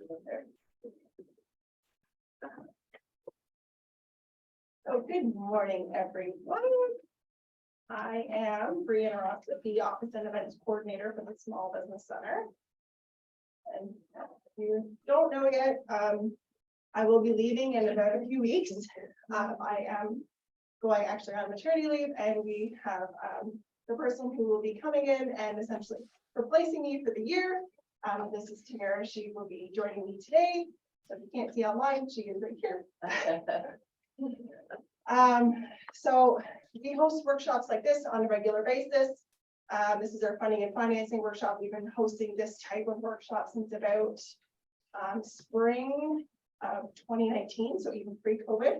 So good morning, everyone. I am Brianna, Rossit, the Office and Events Coordinator for the Small Business Center. And if you don't know yet, I will be leaving in about a few weeks. I am going actually on maternity leave, and we have the person who will be coming in and essentially replacing me for the year. This is Tamara. She will be joining me today. So if you can't see online, she is right here. So we host workshops like this on a regular basis. This is our funding and financing workshop. We've been hosting this type of workshop since about spring of 2019, so even pre-COVID.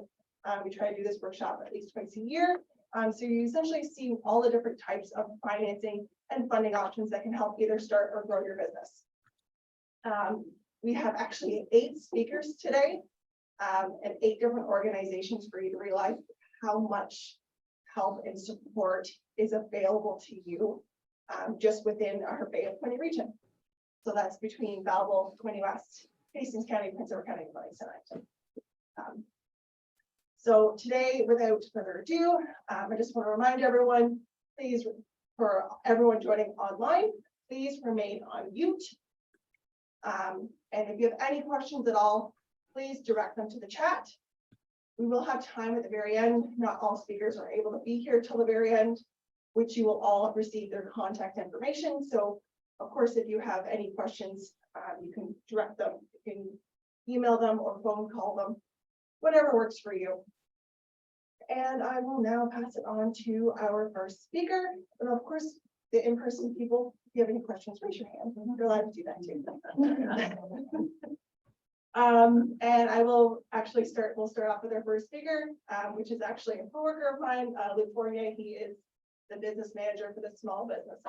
We try to do this workshop at least twice a year. So you essentially see all the different types of financing and funding options that can help either start or grow your business. We have actually 8 speakers today and 8 different organizations for you to realize how much help and support is available to you just within our Bay of Quinte region. So that's between Belleville, Quinte West, Hastings County, Prince Edward County, and so today, without further ado, I just want to remind everyone, please, for everyone joining online, please remain on mute. And if you have any questions at all, please direct them to the chat. We will have time at the very end. Not all speakers are able to be here till the very end, which you will all receive their contact information. So, of course, if you have any questions, you can direct them. You can email them or phone call them, whatever works for you. And I will now pass it on to our first speaker. And of course, the in-person people, if you have any questions, raise your hand. You're allowed to do that too. And I will actually we'll start off with our first speaker, which is actually a coworker of mine, Fournier. He is the business manager for the Small Business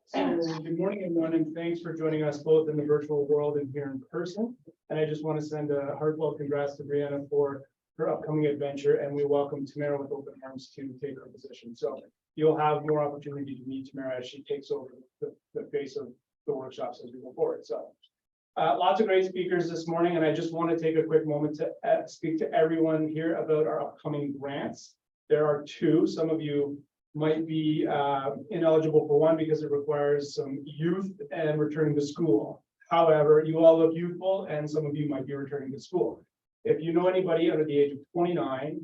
Center. So good morning, everyone, and thanks for joining us both in the virtual world and here in person. And I just want to send a heartfelt congrats to Brianna for her upcoming adventure, and we welcome Tamara with open arms to take her position. So you'll have more opportunity to meet Tamara as she takes over the face of the workshops as we go forward. So lots of great speakers this morning, and I just want to take a quick moment to speak to everyone here about our upcoming grants. There are 2. Some of you might be ineligible for one because it requires some youth and returning to school. However, you all look youthful, and some of you might be returning to school. If you know anybody under the age of 29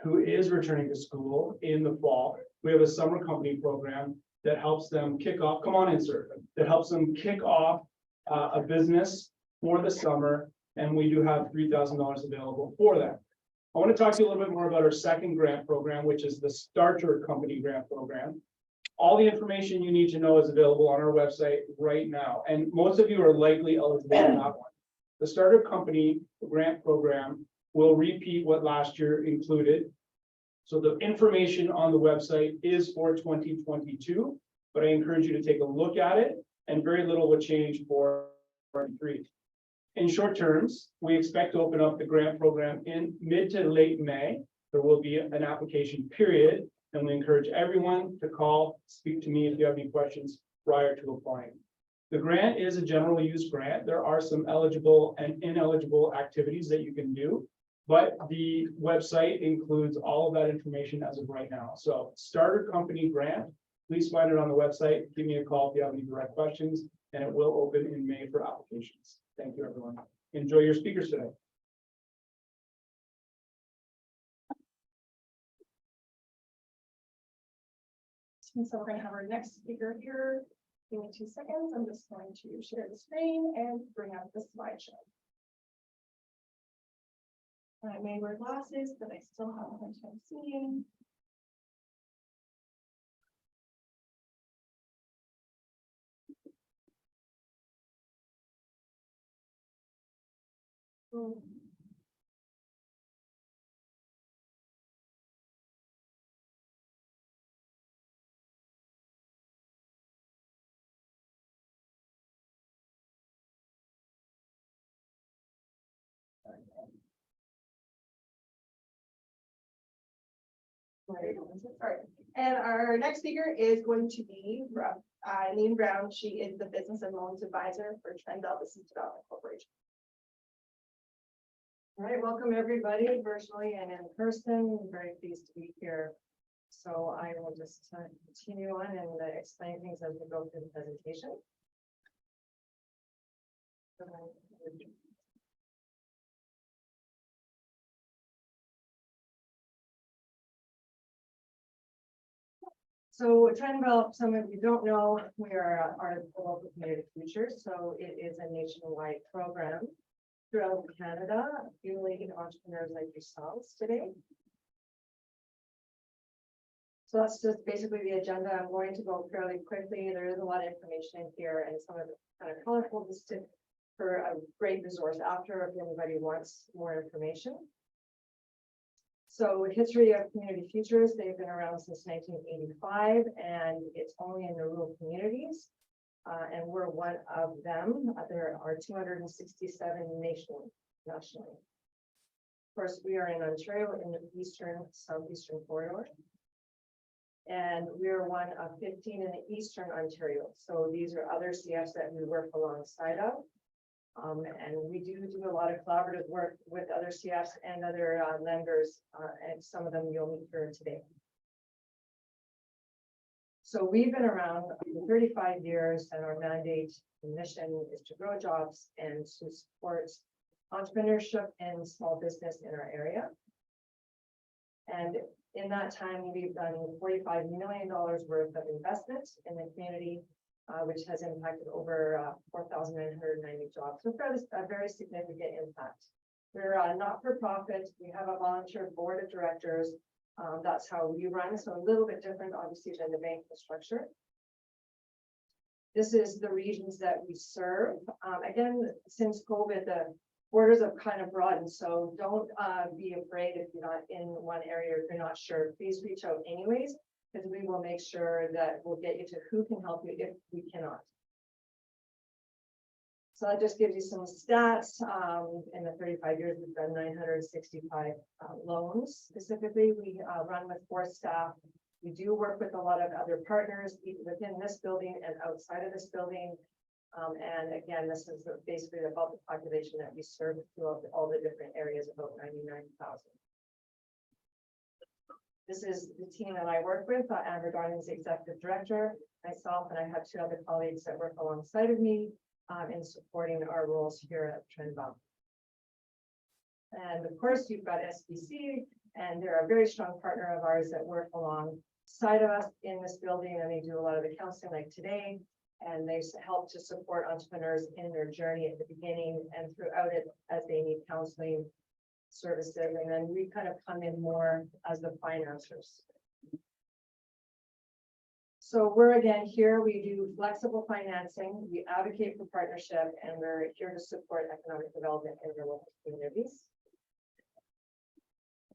who is returning to school in the fall, we have a summer company program that helps them kick off, come on in, sir, that helps them kick off a business for the summer, and we do have $3,000 available for that. I want to talk to you a little bit more about our second grant program, which is the Starter Company Grant Program. All the information you need to know is available on our website right now, and most of you are likely eligible for that one. The Starter Company Grant Program will repeat what last year included. So the information on the website is for 2022, but I encourage you to take a look at it, and very little will change for 2023. In short terms, we expect to open up the grant program in mid to late May. There will be an application period, and we encourage everyone to call, speak to me if you have any questions prior to applying. The grant is a general use grant. There are some eligible and ineligible activities that you can do, but the website includes all of that information as of right now. So Starter Company Grant, please find it on the website. Give me a call if you have any direct questions, and it will open in May for applications. Thank you, everyone. Enjoy your speakers today. So we're going to have our next speaker here. Give me 2 seconds. I'm just going to share the screen and bring up the slideshow. I may wear glasses, but I still have a hard time seeing. All right. And our next speaker is going to be Eileen Brown. She is the Business and Loans Advisor for Trenval Business Development Corporation. All right, welcome everybody, virtually and in person. I'm very pleased to be here. So I will just continue on and explain things as we go through the presentation. So Trenval, some of you don't know, we are the local community futures. So it is a nationwide program throughout Canada, fueling entrepreneurs like yourselves today. So that's just basically the agenda. I'm going to go fairly quickly. There is a lot of information in here and some of it kind of colorful just for a great resource after if anybody wants more information. So history of community futures, they've been around since 1985 and it's only in the rural communities. And we're one of them. There are 267 nationally. Of course, we are in Ontario in the southeastern corridor. And we're one of 15 in the Eastern Ontario. So these are other CFs that we work alongside of. And we do a lot of collaborative work with other CFs and other lenders, and some of them you'll meet here today. So we've been around for 35 years, and our mandate and mission is to grow jobs and to support entrepreneurship and small business in our area. And in that time, we've done $45 million worth of investment in the community, which has impacted over 4,990 jobs. So a very significant impact. We're not-for-profit. We have a volunteer board of directors. That's how we run. So a little bit different, obviously, than the banking structure. This is the regions that we serve. Again, since COVID, the borders have kind of broadened. So don't be afraid if you're not in one area, if you're not sure, please reach out anyways, because we will make sure that we'll get you to who can help you if we cannot. So that just gives you some stats. In the 35 years, we've done 965 loans. Specifically, we run with 4 staff. We do work with a lot of other partners within this building and outside of this building. And again, this is basically about the population that we serve throughout all the different areas, about 99,000. This is the team that I work with. Amber Darling is the executive director, myself, and I have 2 other colleagues that work alongside of me in supporting our roles here at Trenval. And of course, you've got SBC, and they're a very strong partner of ours that work alongside of us in this building, and they do a lot of the counseling like today. And they help to support entrepreneurs in their journey at the beginning and throughout it as they need counseling services. And then we kind of come in more as the financiers. So we're again here, we do flexible financing, we advocate for partnership, and we're here to support economic development in your local communities.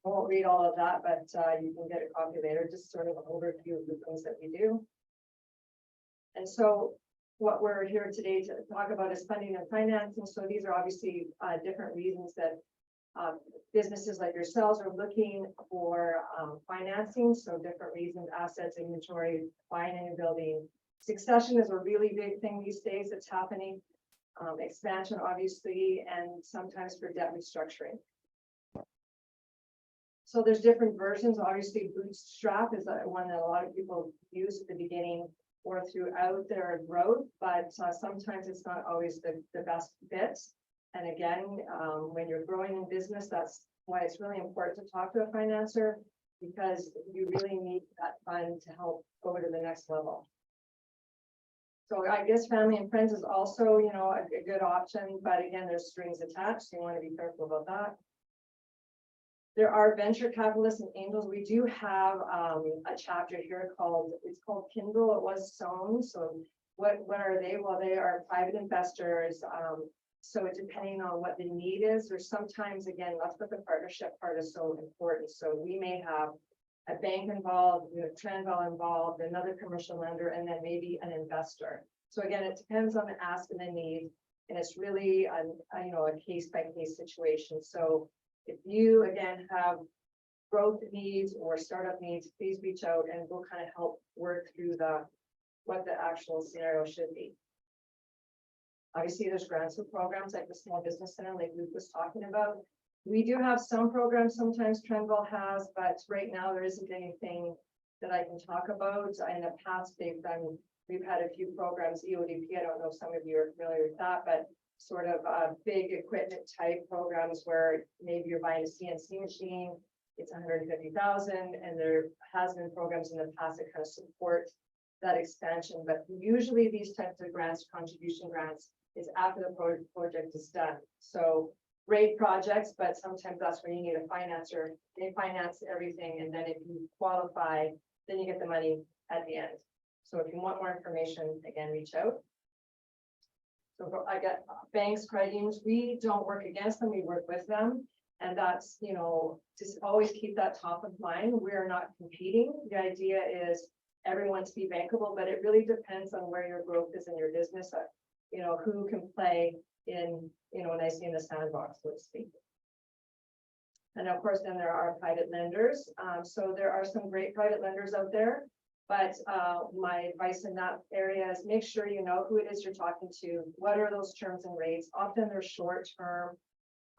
I won't read all of that, but you can get a copy later, just sort of an overview of the things that we do. And so what we're here today to talk about is funding and financing. So these are obviously different reasons that businesses like yourselves are looking for financing. So different reasons: assets, inventory, buying a new building. Succession is a really big thing these days that's happening. Expansion, obviously, and sometimes for debt restructuring. So there's different versions. Obviously, bootstrap is one that a lot of people use at the beginning or throughout their growth, but sometimes it's not always the best fit. And again, when you're growing in business, that's why it's really important to talk to a financer, because you really need that fund to help go to the next level. So I guess family and friends is also, you know, a good option, but again, there's strings attached, so you want to be careful about that. There are venture capitalists and angels. We do have a chapter here called Kindle. It was Sown. So what are they? Well, they are private investors. So depending on what the need is, or sometimes, again, that's what the partnership part is so important. So we may have a bank involved, we have Trenval involved, another commercial lender, and then maybe an investor. So again, it depends on the ask and the need, and it's really a case-by-case situation. So if you, again, have growth needs or startup needs, please reach out and we'll kind of help work through the what the actual scenario should be. Obviously, there's grants and programs like the Small Business Center, like Luke was talking about. We do have some programs, sometimes Trenval has, but right now there isn't anything that I can talk about. In the past, we've had a few programs, EODP, I don't know if some of you are familiar with that, but sort of big equipment type programs where maybe you're buying a CNC machine, it's 150,000, and there has been programs in the past that kind of support that expansion. But usually these types of grants, contribution grants, is after the project is done. So great projects, but sometimes that's where you need a financer. They finance everything, and then if you qualify, then you get the money at the end. So if you want more information, again, reach out. So I got banks, credit unions, we don't work against them, we work with them. And that's, you know, just always keep that top of mind. We're not competing. The idea is everyone to be bankable, but it really depends on where your growth is in your business. You know, who can play in, you know, nicely in the sandbox, so to speak. And of course, then there are private lenders. So there are some great private lenders out there. But my advice in that area is make sure you know who it is you're talking to. What are those terms and rates? Often they're short term.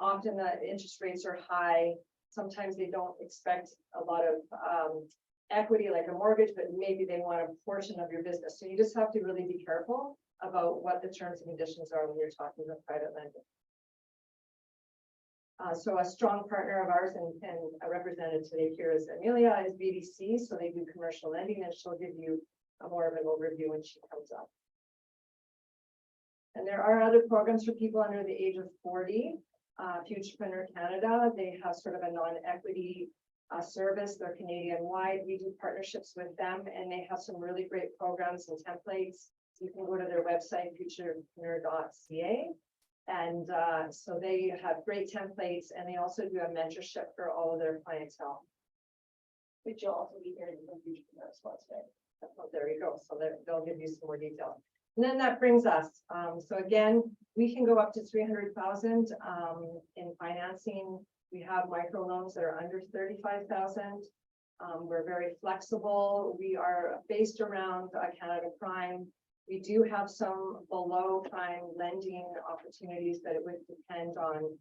Often the interest rates are high. Sometimes they don't expect a lot of equity like a mortgage, but maybe they want a portion of your business. So you just have to really be careful about what the terms and conditions are when you're talking about private lending. So a strong partner of ours and represented today here is Amelia, is BDC. So they do commercial lending, and she'll give you more of an overview when she comes up. And there are other programs for people under the age of 40. Futurpreneur Canada, they have sort of a non-equity service. They're Canadian-wide. We do partnerships with them, and they have some really great programs and templates. You can go to their website, futurpreneur.ca. And so they have great templates, and they also do a mentorship for all of their clientele, which you'll also be hearing from Futurpreneur as well today. Oh, there you go. So they'll give you some more detail. And then that brings us. So again, we can go up to 300,000 in financing. We have microloans that are under 35,000. We're very flexible. We are based around Canada Prime. We do have some below prime lending opportunities, but it would depend on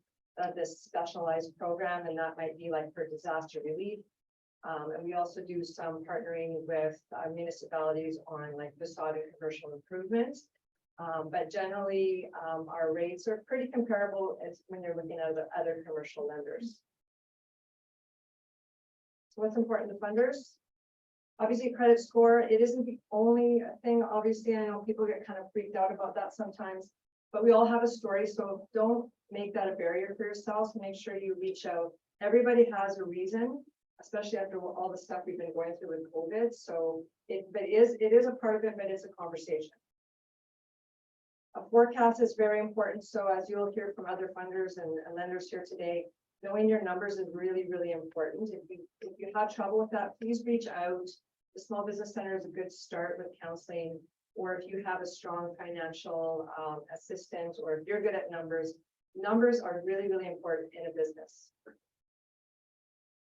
this specialized program, and that might be like for disaster relief. And we also do some partnering with municipalities on like facade and commercial improvements. But generally, our rates are pretty comparable as when you're looking at the other commercial lenders. So what's important to funders? Obviously, credit score, it isn't the only thing. Obviously, I know people get kind of freaked out about that sometimes, but we all have a story. So don't make that a barrier for yourselves. Make sure you reach out. Everybody has a reason, especially after all the stuff we've been going through with COVID. So it is a part of it, but it's a conversation. A forecast is very important. So as you'll hear from other funders and lenders here today, knowing your numbers is really, really important. If you have trouble with that, please reach out. The Small Business Center is a good start with counseling, or if you have a strong financial assistant, or if you're good at numbers, numbers are really, really important in a business.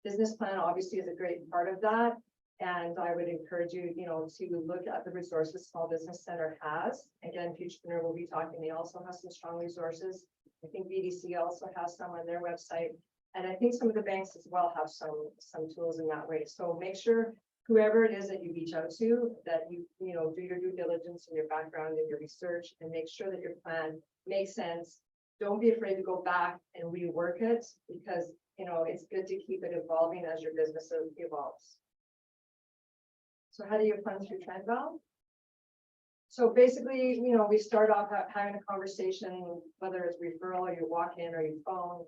Business plan obviously is a great part of that. And I would encourage you, to look at the resources Small Business Center has. Again, Futurpreneur will be talking. They also have some strong resources. I think BDC also has some on their website. And I think some of the banks as well have some tools in that way. So make sure whoever it is that you reach out to, that you do your due diligence and your background and your research, and make sure that your plan makes sense. Don't be afraid to go back and rework it, because it's good to keep it evolving as your business evolves. So how do you fund through Trenval? So basically, we start off having a conversation, whether it's referral or you walk in or you phone,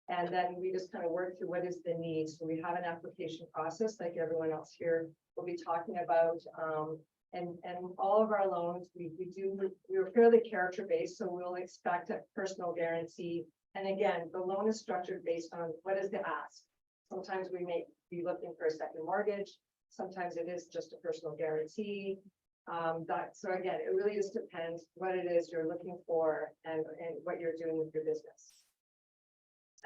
and then we just kind of work through what is the need. So we have an application process like everyone else here will be talking about. And all of our loans, we're fairly character based, so we'll expect a personal guarantee. And again, the loan is structured based on what is the ask. Sometimes we may be looking for a second mortgage. Sometimes it is just a personal guarantee. So again, it really just depends what it is you're looking for and what you're doing with your business.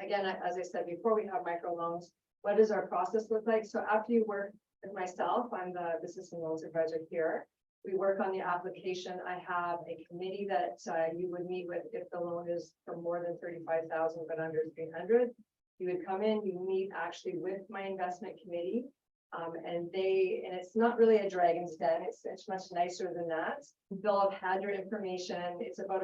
Again, as I said before, we have microloans. What does our process look like? So after you work with myself, I'm the business and loans advisor here. We work on the application. I have a committee that you would meet with if the loan is for more than 35,000, but under 300. You would come in, you meet actually with my investment committee. And it's not really a dragon's den. It's much nicer than that. They'll have had your information. It's about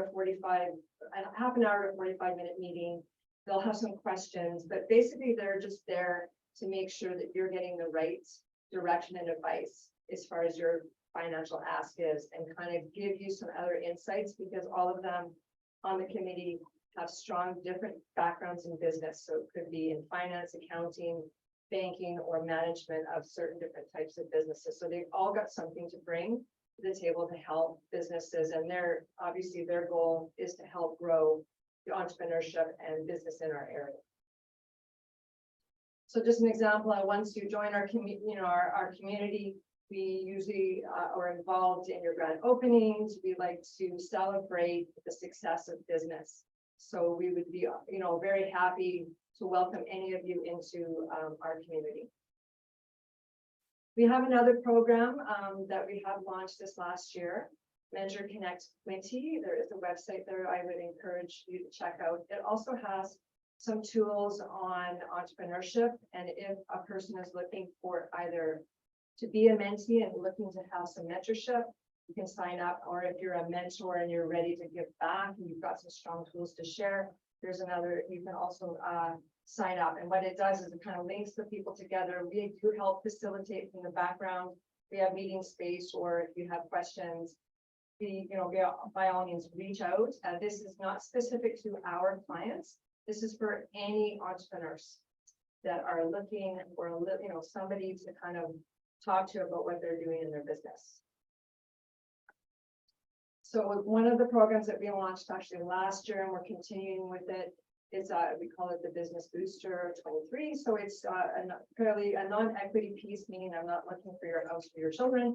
half an hour to 45-minute meeting. They'll have some questions, but basically they're just there to make sure that you're getting the right direction and advice as far as your financial ask is, and kind of give you some other insights, because all of them on the committee have strong different backgrounds in business. So it could be in finance, accounting, banking, or management of certain different types of businesses. So they've all got something to bring to the table to help businesses, and obviously their goal is to help grow the entrepreneurship and business in our area. So just an example, once you join our community, we usually are involved in your grand openings. We like to celebrate the success of business. So we would be, very happy to welcome any of you into our community. We have another program that we have launched this last year, Mentor Connect Quinte. There is a website there I would encourage you to check out. It also has some tools on entrepreneurship, and if a person is looking for either to be a mentee and looking to have some mentorship, you can sign up, or if you're a mentor and you're ready to give back and you've got some strong tools to share, there's another, you can also sign up. And what it does is it kind of links the people together. We do help facilitate from the background. We have meeting space, or if you have questions, by all means, reach out. This is not specific to our clients. This is for any entrepreneurs that are looking for, somebody to kind of talk to about what they're doing in their business. So one of the programs that we launched actually last year, and we're continuing with it, is we call it the Business Booster 23. So it's a non-equity piece, meaning I'm not looking for your house for your children.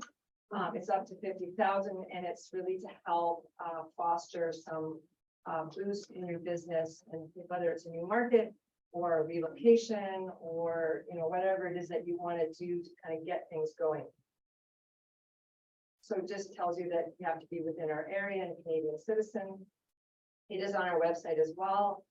It's up to 50,000, and it's really to help foster some boost in your business, and whether it's a new market or a relocation, or whatever it is that you want to do to kind of get things going. So it just tells you that you have to be within our area and a Canadian citizen. It is on our website as well.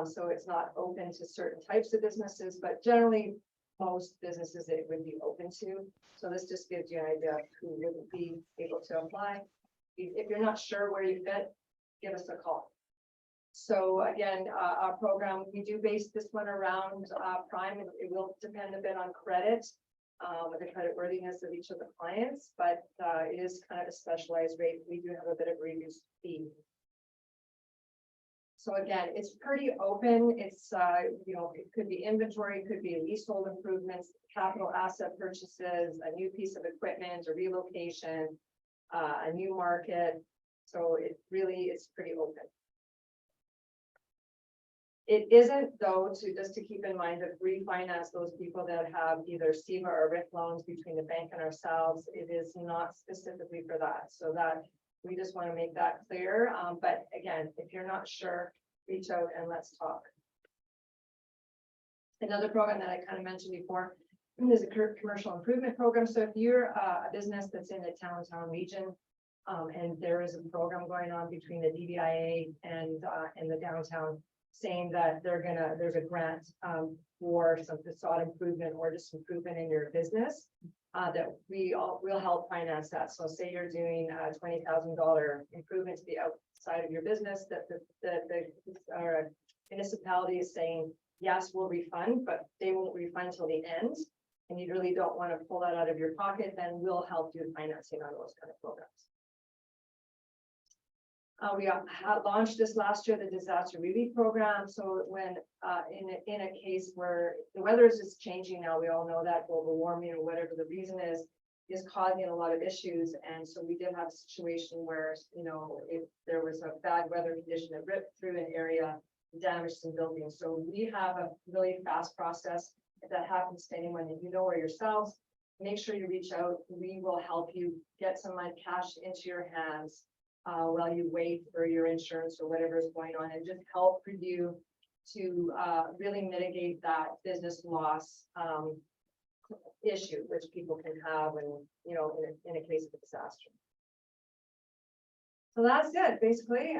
So it's not open to certain types of businesses, but generally most businesses it would be open to. So this just gives you an idea of who wouldn't be able to apply. If you're not sure where you fit, give us a call. So again, our program, we do base this one around prime. It will depend a bit on credit, the credit worthiness of each of the clients, but it is kind of a specialized rate. We do have a bit of a reduced fee. So again, it's pretty open. It's, it could be inventory, it could be leasehold improvements, capital asset purchases, a new piece of equipment, a relocation, a new market. So it really is pretty open. It isn't, though, just to keep in mind that refinance those people that have either SEMA or RIF loans between the bank and ourselves. It is not specifically for that. So that we just want to make that clear. But again, if you're not sure, reach out and let's talk. Another program that I kind of mentioned before is a commercial improvement program. So if you're a business that's in the downtown region, and there is a program going on between the DBIA and the downtown, saying that there's a grant for some facade improvement or just improvement in your business, that we'll help finance that. So say you're doing a $20,000 improvement to the outside of your business, that the municipality is saying, yes, we'll refund, but they won't refund till the end. And you really don't want to pull that out of your pocket, then we'll help do financing on those kind of programs. We launched this last year, the disaster relief program. So when in a case where the weather is just changing now, we all know that global warming or whatever the reason is causing a lot of issues. And so we did have a situation where, if there was a bad weather condition that ripped through an area, damaged some buildings. So we have a really fast process. If that happens to anyone that you know or yourselves, make sure you reach out. We will help you get some cash into your hands while you wait for your insurance or whatever is going on, and just help for you to really mitigate that business loss issue which people can have when, in a case of a disaster. So that's it, basically.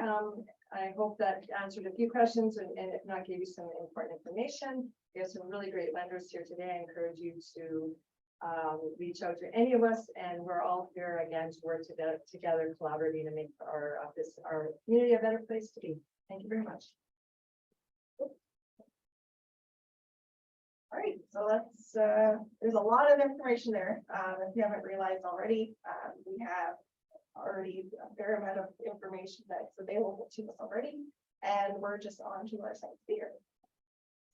I hope that answered a few questions and if not, gave you some important information. We have some really great lenders here today. I encourage you to reach out to any of us, and we're all here again to work together, collaborating to make our community a better place to be. Thank you very much. All right, so that's, there's a lot of information there. If you haven't realized already, we have already a fair amount of information that's available to us already, and we're just on to our second speaker.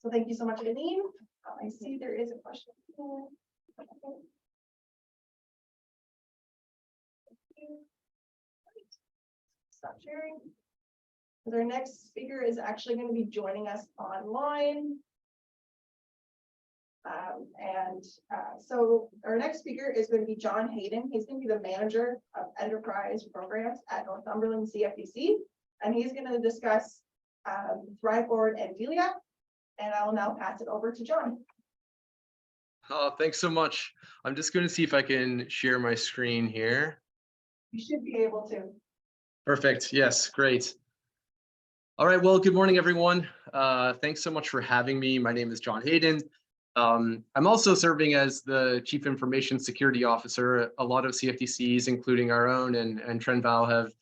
So thank you so much, Eileen. I see there is a question. Stop sharing. Our next speaker is actually going to be joining us online. So our next speaker is going to be John Hayden. He's going to be the manager of enterprise programs at Northumberland CFDC, and he's going to discuss Thrive Board and Delia. And I will now pass it over to John. Oh, thanks so much. I'm just going to see if I can share my screen here. You should be able to. Perfect. Yes, great. All right. Well, good morning, everyone. Thanks so much for having me. My name is John Hayden. I'm also serving as the Chief Information Security Officer. A lot of CFDCs, including our own and Trenval, have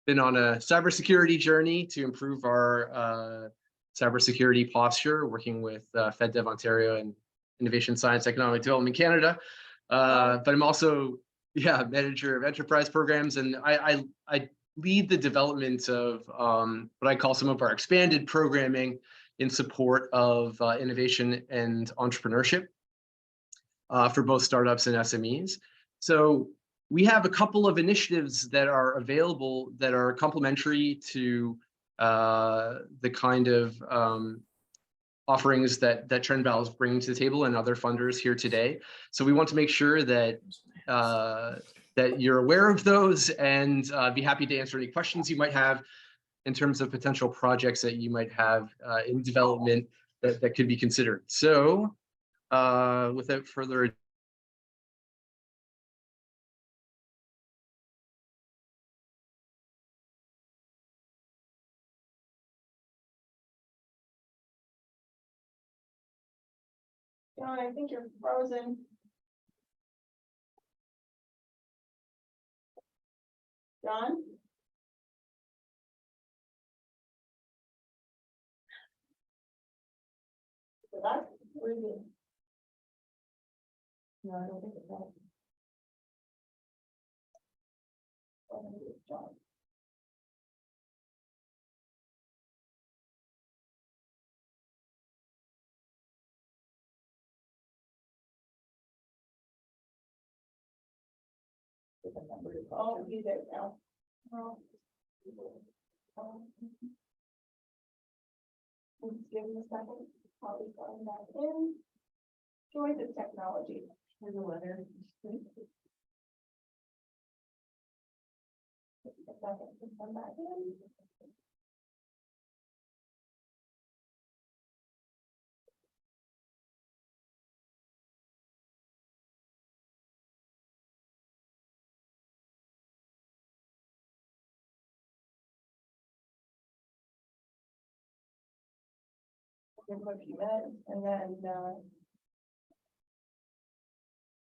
been on a cybersecurity journey to improve our cybersecurity posture, working with FedDev Ontario and Innovation Science Economic Development Canada. But I'm also, manager of enterprise programs, and I lead the development of what I call some of our expanded programming in support of innovation and entrepreneurship for both startups and SMEs. So we have a couple of initiatives that are available that are complementary to the kind of offerings that Trenval is bringing to the table and other funders here today. So we want to make sure that that you're aware of those, and be happy to answer any questions you might have in terms of potential projects that you might have in development that could be considered. So without further ado, John, I think you're frozen. John? So that's where you. No, I don't think it's that. John. Oh, he's there now. Just give him a second. Probably going back in. Joy the technology. Here's a letter. A second to come back in. For a few minutes, and then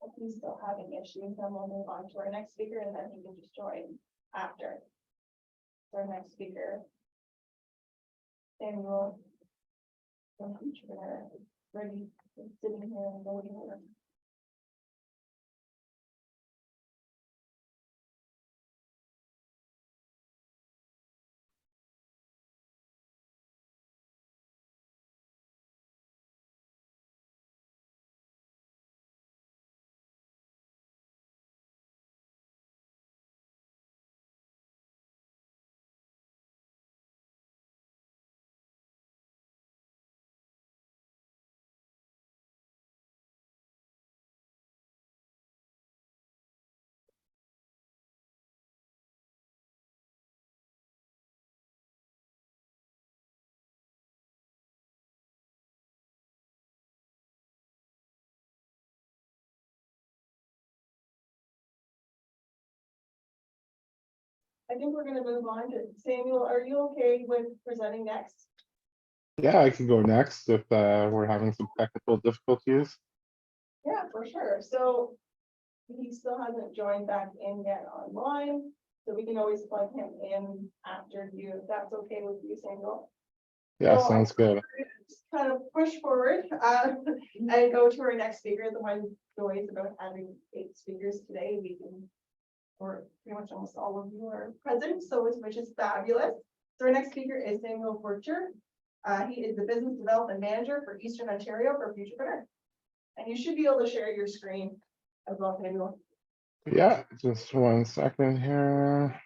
if he's still having issues, then we'll move on to our next speaker, and then he can just join after. Our next speaker, Samuel, from Futurpreneur, ready, sitting here and voting. I think we're gonna move on to Samuel. Are you okay with presenting next? Yeah, I can go next if we're having some technical difficulties. Yeah, for sure. So he still hasn't joined back in yet online, so we can always plug him in after you, if that's okay with you, Samuel. Yeah, So sounds good. Just kind of push forward and go to our next speaker. The one joys about having 8 speakers today. We can, or pretty much almost all of you are present, so which is fabulous. So our next speaker is Samuel Fortier. He is the business development manager for Eastern Ontario for Futurpreneur. And you should be able to share your screen as well, Samuel. Yeah, just 1 second here.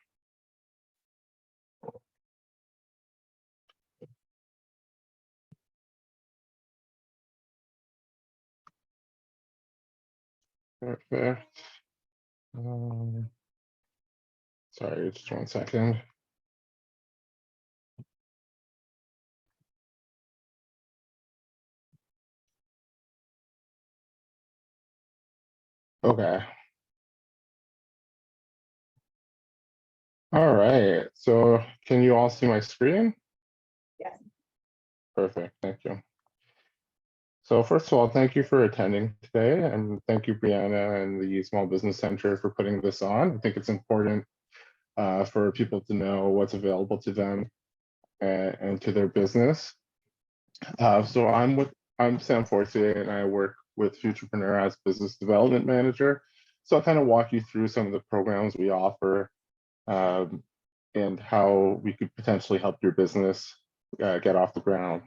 Perfect. Sorry, just 1 second. Okay. All right. So can you all see my screen? Yes. Perfect. Thank you. So first of all, thank you for attending today, and thank you, Brianna and the Small Business Center for putting this on. I think it's important for people to know what's available to them and to their business. So I'm Sam Fortier, and I work with Futurpreneur as business development manager. So I'll kind of walk you through some of the programs we offer and how we could potentially help your business get off the ground.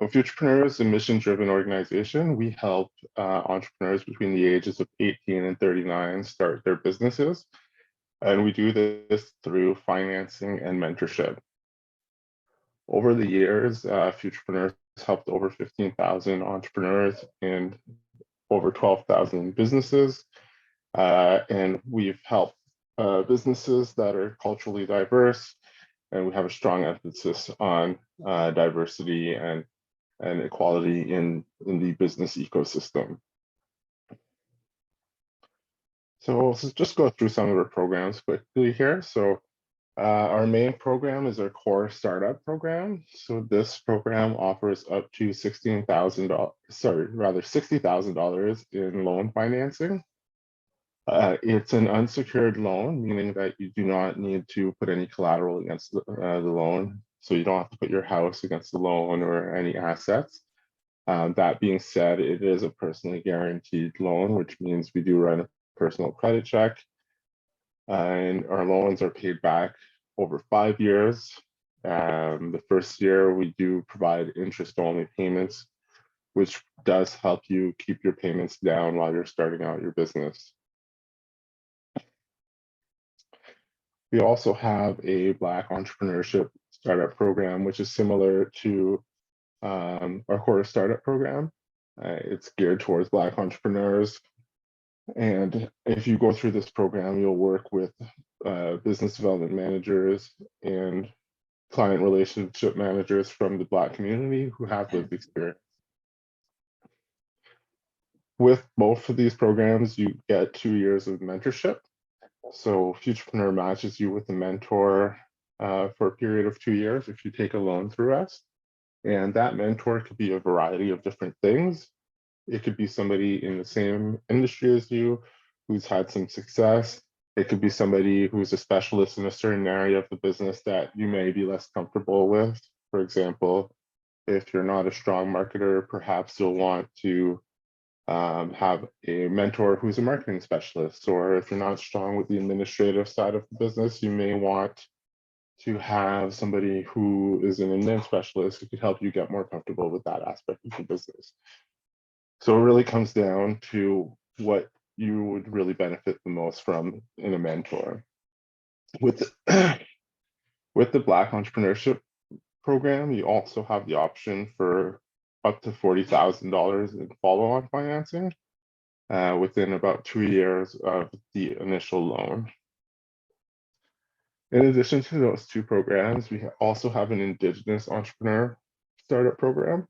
So Futurpreneur is a mission-driven organization. We help entrepreneurs between the ages of 18 and 39 start their businesses. And we do this through financing and mentorship. Over the years, Futurpreneur has helped over 15,000 entrepreneurs and over 12,000 businesses. And we've helped businesses that are culturally diverse, and we have a strong emphasis on diversity and equality in the business ecosystem. So let's just go through some of our programs quickly here. So our main program is our core startup program. So this program offers up to $60,000 in loan financing. It's an unsecured loan, meaning that you do not need to put any collateral against the loan. So you don't have to put your house against the loan or any assets. That being said, it is a personally guaranteed loan, which means we do run a personal credit check. And our loans are paid back over 5 years. The first year, we do provide interest-only payments, which does help you keep your payments down while you're starting out your business. We also have a Black entrepreneurship startup program, which is similar to our core startup program. It's geared towards Black entrepreneurs. And if you go through this program, you'll work with business development managers and client relationship managers from the Black community who have lived experience. With both of these programs, you get 2 years of mentorship. So Futurpreneur matches you with a mentor for a period of 2 years if you take a loan through us. And that mentor could be a variety of different things. It could be somebody in the same industry as you who's had some success. It could be somebody who's a specialist in a certain area of the business that you may be less comfortable with. For example, if you're not a strong marketer, perhaps you'll want to have a mentor who's a marketing specialist. Or if you're not strong with the administrative side of the business, you may want to have somebody who is an admin specialist who could help you get more comfortable with that aspect of the business. So it really comes down to what you would really benefit the most from in a mentor. With the Black entrepreneurship program, you also have the option for up to $40,000 in follow-on financing within about 2 years of the initial loan. In addition to those two programs, we also have an Indigenous entrepreneur startup program.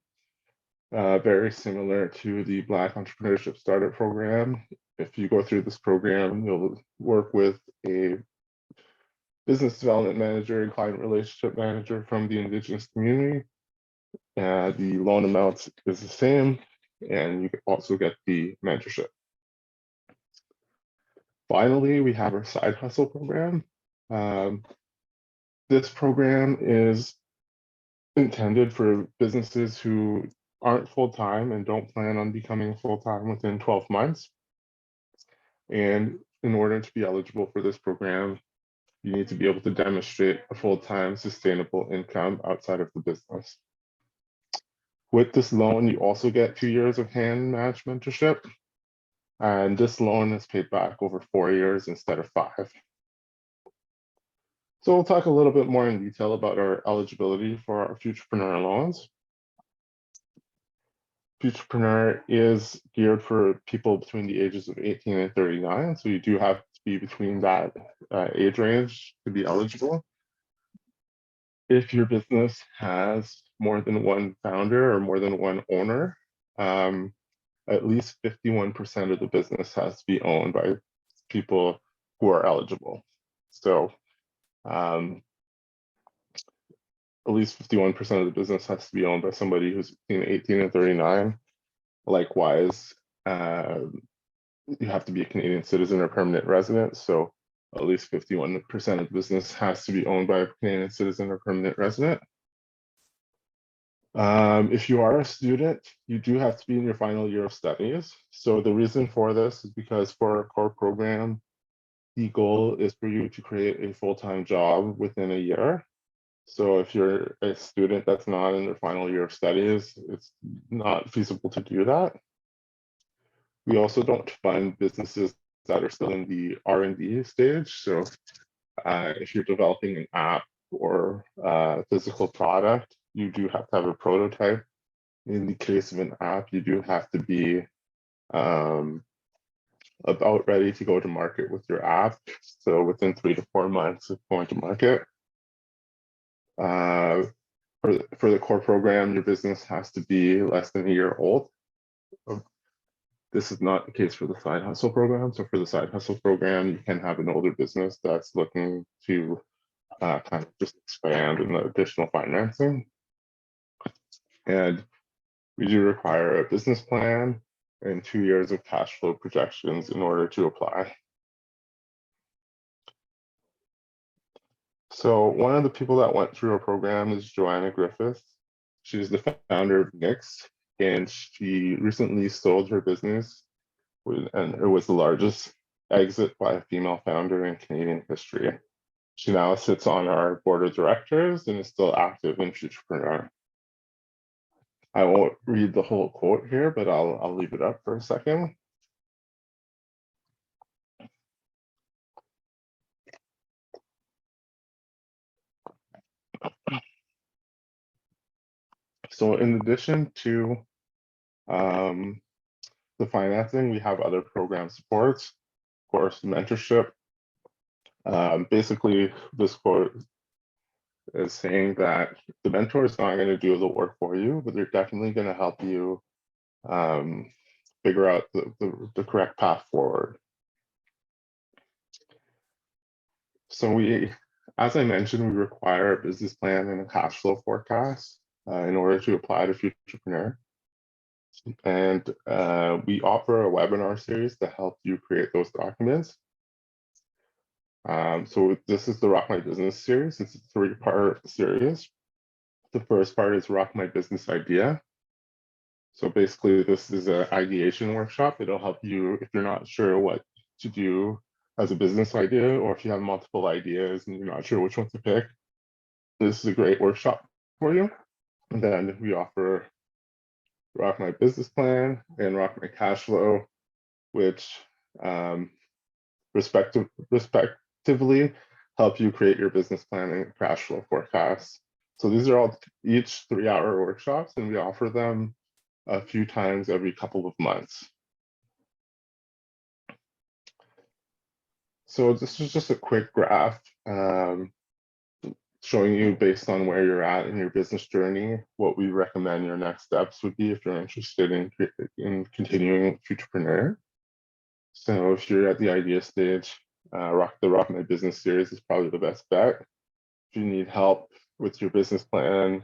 very similar to the Black Entrepreneurship Startup Program. If you go through this program, you'll work with a business development manager and client relationship manager from the Indigenous community. The loan amount is the same, and you also get the mentorship. Finally, we have our side hustle program. This program is intended for businesses who aren't full-time and don't plan on becoming full-time within 12 months. And in order to be eligible for this program, you need to be able to demonstrate a full-time sustainable income outside of the business. With this loan, you also get 2 years of hand match mentorship. And this loan is paid back over 4 years instead of 5. So we'll talk a little bit more in detail about our eligibility for our Futurpreneur loans. Futurpreneur is geared for people between the ages of 18 and 39. So you do have to be between that age range to be eligible. If your business has more than one founder or more than one owner, at least 51% of the business has to be owned by people who are eligible. So at least 51% of the business has to be owned by somebody who's between 18 and 39. Likewise, you have to be a Canadian citizen or permanent resident. So at least 51% of the business has to be owned by a Canadian citizen or permanent resident. If you are a student, you do have to be in your final year of studies. So the reason for this is because for our core program, the goal is for you to create a full-time job within a year. So if you're a student that's not in their final year of studies, it's not feasible to do that. We also don't fund businesses that are still in the R&D stage. So if you're developing an app or a physical product, you do have to have a prototype. In the case of an app, you do have to be about ready to go to market with your app. So within 3 to 4 months of going to market. For the core program, your business has to be less than a year old. This is not the case for the side hustle program. So for the side hustle program, you can have an older business that's looking to kind of just expand in the additional financing. And we do require a business plan and 2 years of cash flow projections in order to apply. So one of the people that went through our program is Joanna Griffith. She's the founder of Nix, and she recently sold her business, and it was the largest exit by a female founder in Canadian history. She now sits on our board of directors and is still active in Futurpreneur. I won't read the whole quote here, but I'll leave it up for a second. So in addition to the financing, we have other program supports, of course, mentorship. Basically, this quote is saying that the mentor is not going to do the work for you, but they're definitely going to help you figure out the correct path forward. So we, as I mentioned, we require a business plan and a cash flow forecast in order to apply to Futurpreneur. And we offer a webinar series to help you create those documents. So this is the Rock My Business series. It's a 3-part series. The first part is Rock My Business Idea. So basically, this is an ideation workshop. It'll help you if you're not sure what to do as a business idea, or if you have multiple ideas and you're not sure which one to pick. This is a great workshop for you. And then we offer Rock My Business Plan and Rock My Cash Flow, which respectively help you create your business plan and cash flow forecast. So these are all each 3-hour workshops, and we offer them a few times every couple of months. So this is just a quick graph to showing you based on where you're at in your business journey, what we recommend your next steps would be if you're interested in continuing Futurpreneur. So if you're at the idea stage, the Rock My Business series is probably the best bet. If you need help with your business plan,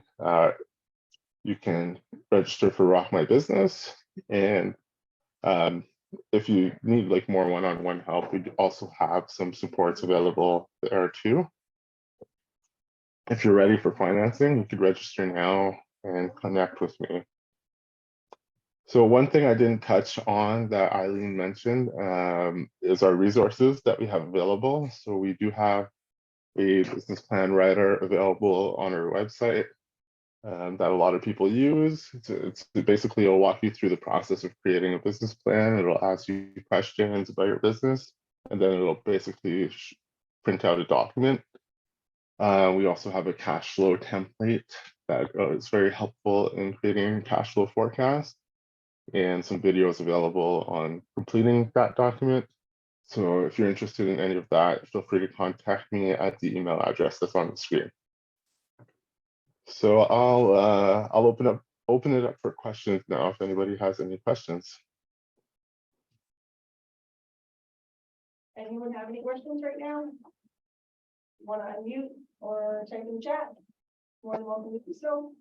you can register for Rock My Business. And if you need like more one-on-one help, we also have some supports available there too. If you're ready for financing, you could register now and connect with me. So one thing I didn't touch on that Eileen mentioned is our resources that we have available. So we do have a business plan writer available on our website that a lot of people use. It's basically, it'll walk you through the process of creating a business plan. It'll ask you questions about your business, and then it'll basically print out a document. We also have a cash flow template that is very helpful in creating cash flow forecasts, and some videos available on completing that document. So if you're interested in any of that, feel free to contact me at the email address that's on the screen. So I'll open it up for questions now if anybody has any questions. Anyone have any questions right now? Want to unmute or type in the chat? More than welcome to do so.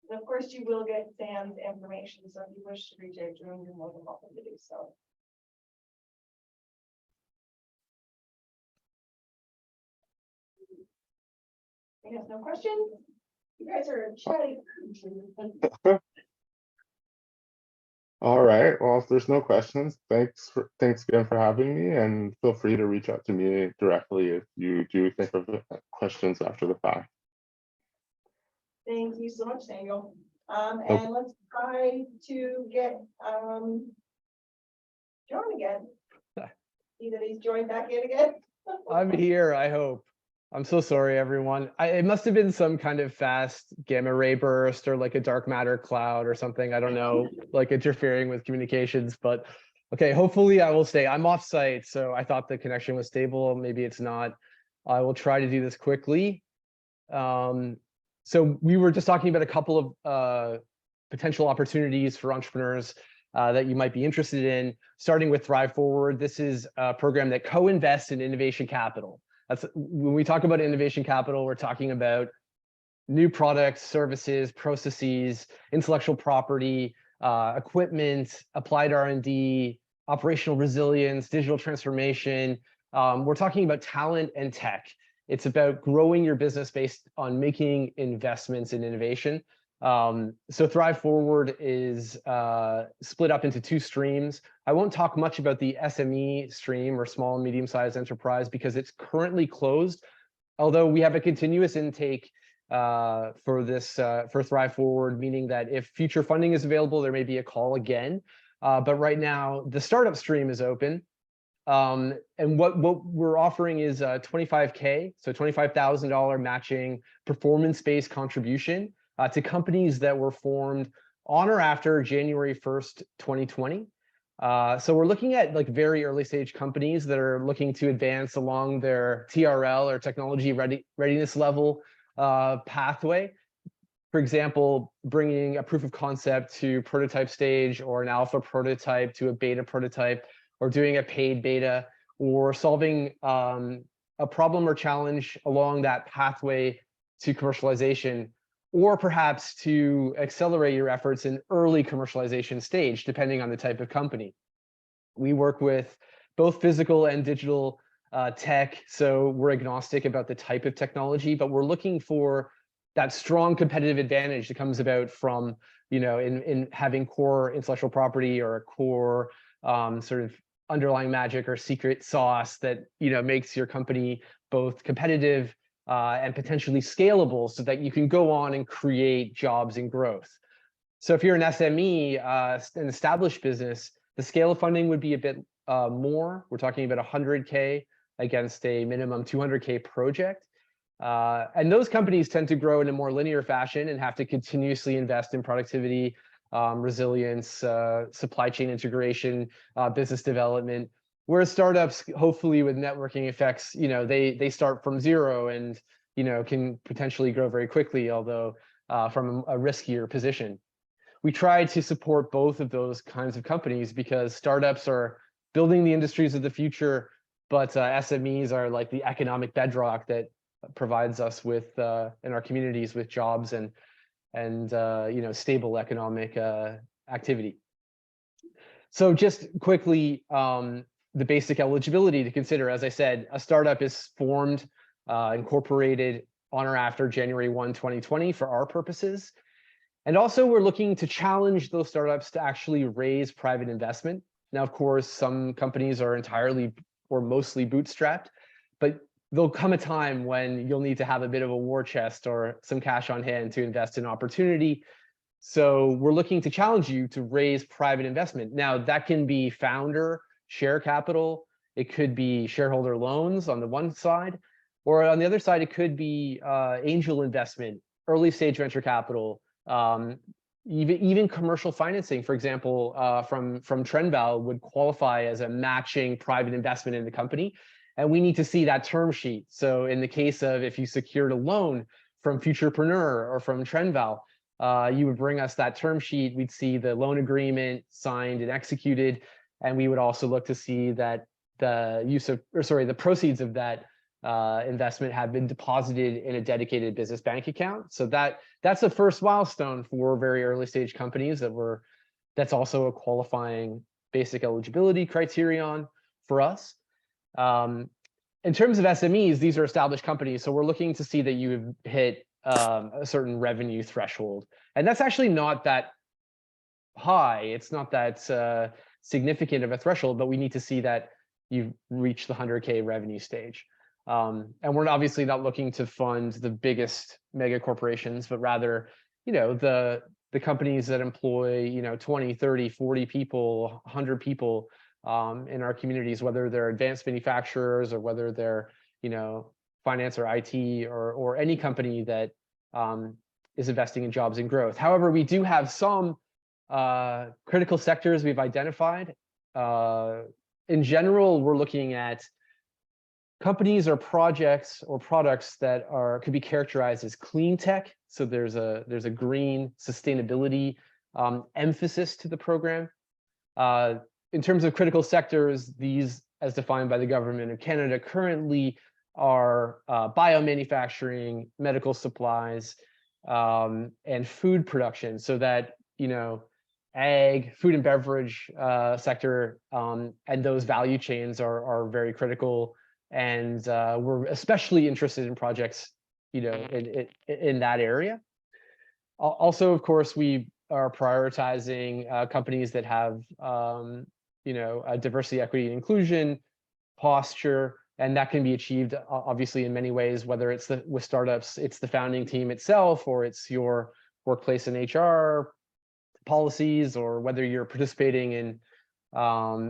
And of course, you will get Sam's information, so if you wish to reach out to him, you're more than welcome to do so. I guess no questions. You guys are chatting. All right, well, if there's no questions, thanks again for having me, and feel free to reach out to me directly if you do think of questions after the fact. Thank you so much, Samuel. And let's try to get John again. See that he's joined back in again. I'm here, I hope. I'm so sorry, everyone. It must have been some kind of fast gamma ray burst or like a dark matter cloud or something. I don't know, like interfering with communications, but okay, hopefully I will stay. I'm off site, so I thought the connection was stable. Maybe it's not. I will try to do this quickly. So we were just talking about a couple of potential opportunities for entrepreneurs that you might be interested in, starting with Thrive Forward. This is a program that co-invests in innovation capital. That's when we talk about innovation capital, we're talking about new products, services, processes, intellectual property, equipment, applied R&D, operational resilience, digital transformation. We're talking about talent and tech. It's about growing your business based on making investments in innovation. So Thrive Forward is split up into two streams. I won't talk much about the SME stream or small and medium-sized enterprise because it's currently closed, although we have a continuous intake for this for Thrive Forward, meaning that if future funding is available, there may be a call again. But right now, the startup stream is open. And what we're offering is $25K, so $25,000 matching performance-based contribution to companies that were formed on or after January 1st, 2020. So we're looking at like very early stage companies that are looking to advance along their TRL or technology readiness level pathway. For example, bringing a proof of concept to prototype stage, or an alpha prototype to a beta prototype, or doing a paid beta, or solving a problem or challenge along that pathway to commercialization, or perhaps to accelerate your efforts in early commercialization stage, depending on the type of company. We work with both physical and digital tech, so we're agnostic about the type of technology, but we're looking for that strong competitive advantage that comes about from, in having core intellectual property or a core sort of underlying magic or secret sauce that, makes your company both competitive and potentially scalable so that you can go on and create jobs and growth. So if you're an SME, an established business, the scale of funding would be a bit more. We're talking about 100K against a minimum 200K project. And those companies tend to grow in a more linear fashion and have to continuously invest in productivity, resilience, supply chain integration, business development. Whereas startups, hopefully with networking effects, they start from zero and, can potentially grow very quickly, although from a riskier position. We try to support both of those kinds of companies because startups are building the industries of the future, but SMEs are like the economic bedrock that provides us with in our communities with jobs and stable economic activity. So just quickly, the basic eligibility to consider, as I said, a startup is formed, incorporated on or after January 1, 2020 for our purposes. And also we're looking to challenge those startups to actually raise private investment. Now, of course, some companies are entirely or mostly bootstrapped, but there'll come a time when you'll need to have a bit of a war chest or some cash on hand to invest in opportunity. So we're looking to challenge you to raise private investment. Now, that can be founder share capital. It could be shareholder loans on the one side, or on the other side, it could be angel investment, early stage venture capital, even commercial financing, for example, from Trenval would qualify as a matching private investment in the company. And we need to see that term sheet. So in the case of if you secured a loan from Futurpreneur or from Trenval, you would bring us that term sheet. We'd see the loan agreement signed and executed. And we would also look to see that the proceeds of that investment have been deposited in a dedicated business bank account. So that's the first milestone for very early stage companies that's also a qualifying basic eligibility criterion for us. In terms of SMEs, these are established companies. So we're looking to see that you have hit a certain revenue threshold. And that's actually not that high. It's not that significant of a threshold, but we need to see that you've reached the 100K revenue stage. And we're obviously not looking to fund the biggest mega corporations, but rather, the companies that employ, 20, 30, 40 people, 100 people in our communities, whether they're advanced manufacturers or whether they're, finance or IT or any company that is investing in jobs and growth. However, we do have some critical sectors we've identified. In general, we're looking at companies or projects or products that could be characterized as clean tech. So there's a green sustainability emphasis to the program. In terms of critical sectors, these, as defined by the government of Canada, currently are biomanufacturing, medical supplies, and food production. So that, ag, food and beverage sector, and those value chains are very critical. And we're especially interested in projects, in that area. Also, of course, we are prioritizing companies that have, a diversity, equity, and inclusion posture, and that can be achieved obviously in many ways. Whether it's with startups, it's the founding team itself, or it's your workplace and HR policies, or whether you're participating in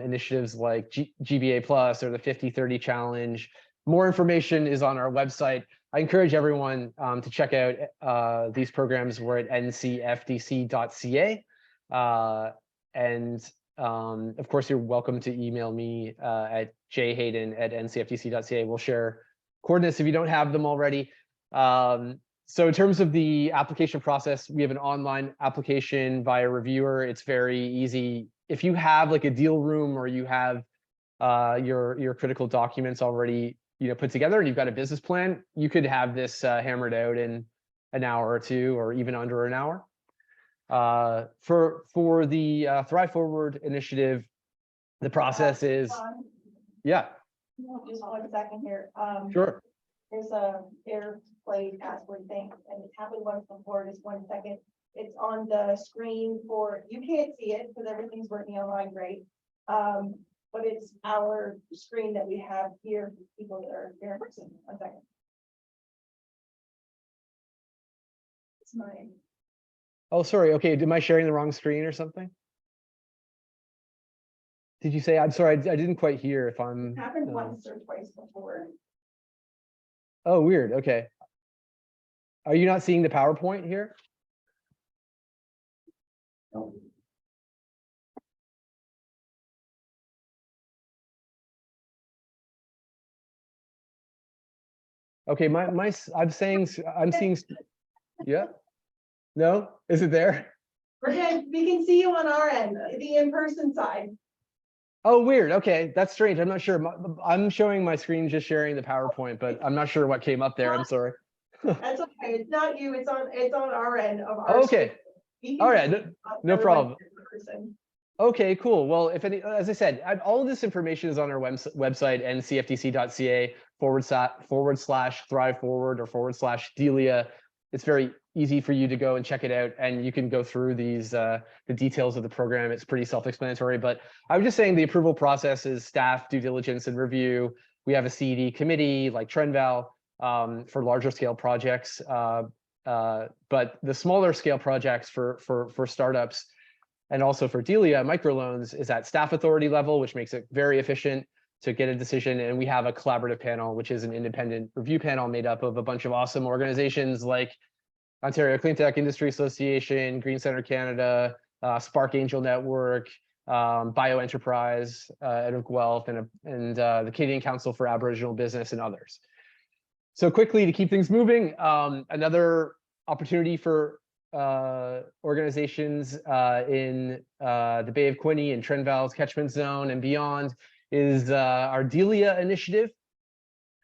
initiatives like GBA Plus or the 50/30 Challenge. More information is on our website. I encourage everyone to check out these programs. We're at ncfdc.ca. And of course, you're welcome to email me at jhayden@ncfdc.ca. We'll share coordinates if you don't have them already. So in terms of the application process, we have an online application via reviewer. It's very easy. If you have like a deal room or you have your critical documents already put together and you've got a business plan, you could have this hammered out in an hour or two, or even under an hour. For the Thrive Forward initiative, the process is, yeah. Just 1 second here. Sure. There's a airplay password thing, and it happened once before. Just 1 second. It's on the screen you can't see it because everything's working online great. But it's our screen that we have here for people that are here in person. 1 second. It's mine. Oh, sorry. Okay. Am I sharing the wrong screen or something? Did you say? I'm sorry. I didn't quite hear if I'm. It happened once or twice before. Oh, weird. Okay. Are you not seeing the PowerPoint here? No. Okay, I'm seeing, yeah. No, is it there? We can see you on our end, the in-person side. Oh, weird. Okay, that's strange. I'm not sure. I'm showing my screen, just sharing the PowerPoint, but I'm not sure what came up there. I'm sorry. That's okay. It's not you. It's on our end of our. Okay. screen. All right. No Everyone problem. in person. Okay, cool. Well, if any, as I said, all of this information is on our website, ncftc.ca/thrive forward or /Delia. It's very easy for you to go and check it out, and you can go through these the details of the program. It's pretty self-explanatory, but I was just saying the approval process is staff due diligence and review. We have a CED committee like Trenval for larger scale projects, but the smaller scale projects for startups and also for Delia microloans is at staff authority level, which makes it very efficient to get a decision. And we have a collaborative panel, which is an independent review panel made up of a bunch of awesome organizations like Ontario Clean Tech Industry Association, Green Center Canada, Spark Angel Network, Bioenterprise out of Guelph, and the Canadian Council for Aboriginal Business and others. So quickly to keep things moving, another opportunity for organizations in the Bay of Quinte and Trenval's catchment zone and beyond is our Delia initiative.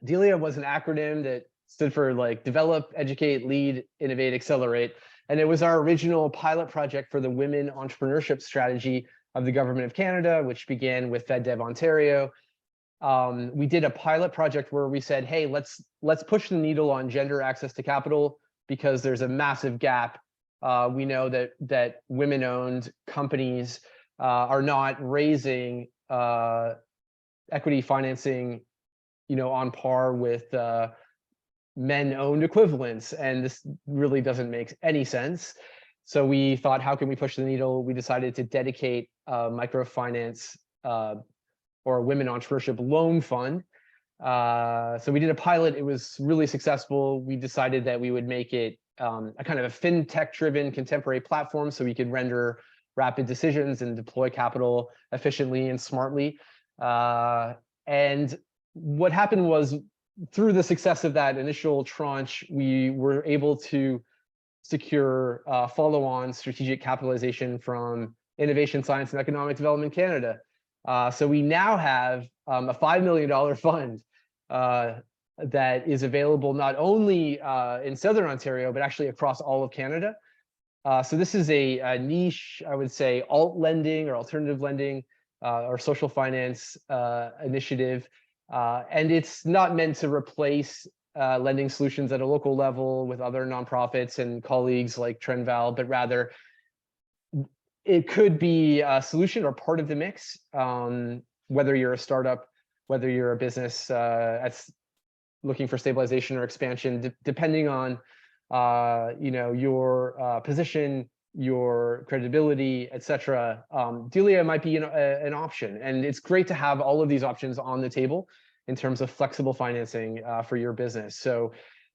Delia was an acronym that stood for like develop, educate, lead, innovate, accelerate. And it was our original pilot project for the women entrepreneurship strategy of the Government of Canada, which began with FedDev Ontario. We did a pilot project where we said, hey, let's push the needle on gender access to capital because there's a massive gap. We know that women-owned companies are not raising equity financing, on par with men-owned equivalents, and this really doesn't make any sense. So we thought, how can we push the needle? We decided to dedicate microfinance or a women entrepreneurship loan fund. So we did a pilot. It was really successful. We decided that we would make it a kind of a fintech-driven contemporary platform so we could render rapid decisions and deploy capital efficiently and smartly. And what happened was, through the success of that initial tranche, we were able to secure follow-on strategic capitalization from Innovation, Science, and Economic Development Canada. So we now have a $5 million fund that is available not only in Southern Ontario, but actually across all of Canada. So this is a niche, I would say, alt lending or alternative lending or social finance initiative. And it's not meant to replace lending solutions at a local level with other nonprofits and colleagues like Trenval, but rather it could be a solution or part of the mix, whether you're a startup, whether you're a business that's looking for stabilization or expansion, depending on your position, your credibility, etc. Delia might be an option, and it's great to have all of these options on the table in terms of flexible financing for your business. So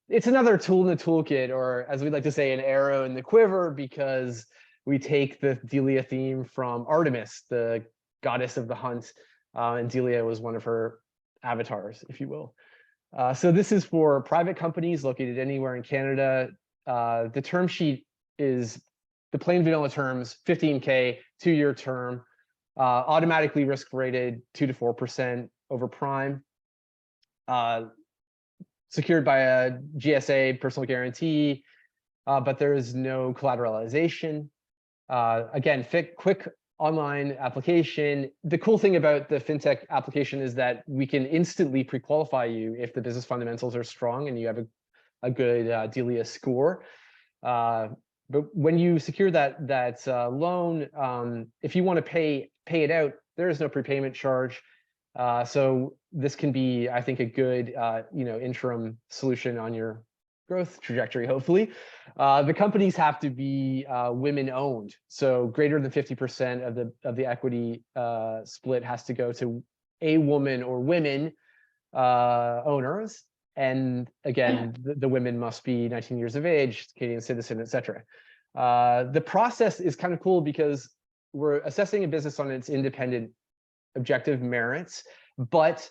it's another tool in the toolkit, or as we'd like to say, an arrow in the quiver, because we take the Delia theme from Artemis, the goddess of the hunt, and Delia was one of her avatars, if you will. So this is for private companies located anywhere in Canada. The term sheet is the plain vanilla terms, 15K, 2-year term, automatically risk rated 2 to 4% over prime, secured by a GSA personal guarantee, but there is no collateralization. Again, quick online application. The cool thing about the fintech application is that we can instantly pre-qualify you if the business fundamentals are strong and you have a good Delia score. But when you secure that loan, if you want to pay it out, there is no prepayment charge. So this can be, I think, a good interim solution on your growth trajectory, hopefully. The companies have to be women-owned, so greater than 50% of the equity split has to go to a woman or women owners. And again, the women must be 19 years of age, Canadian citizen, etc. The process is kind of cool because we're assessing a business on its independent objective merits, but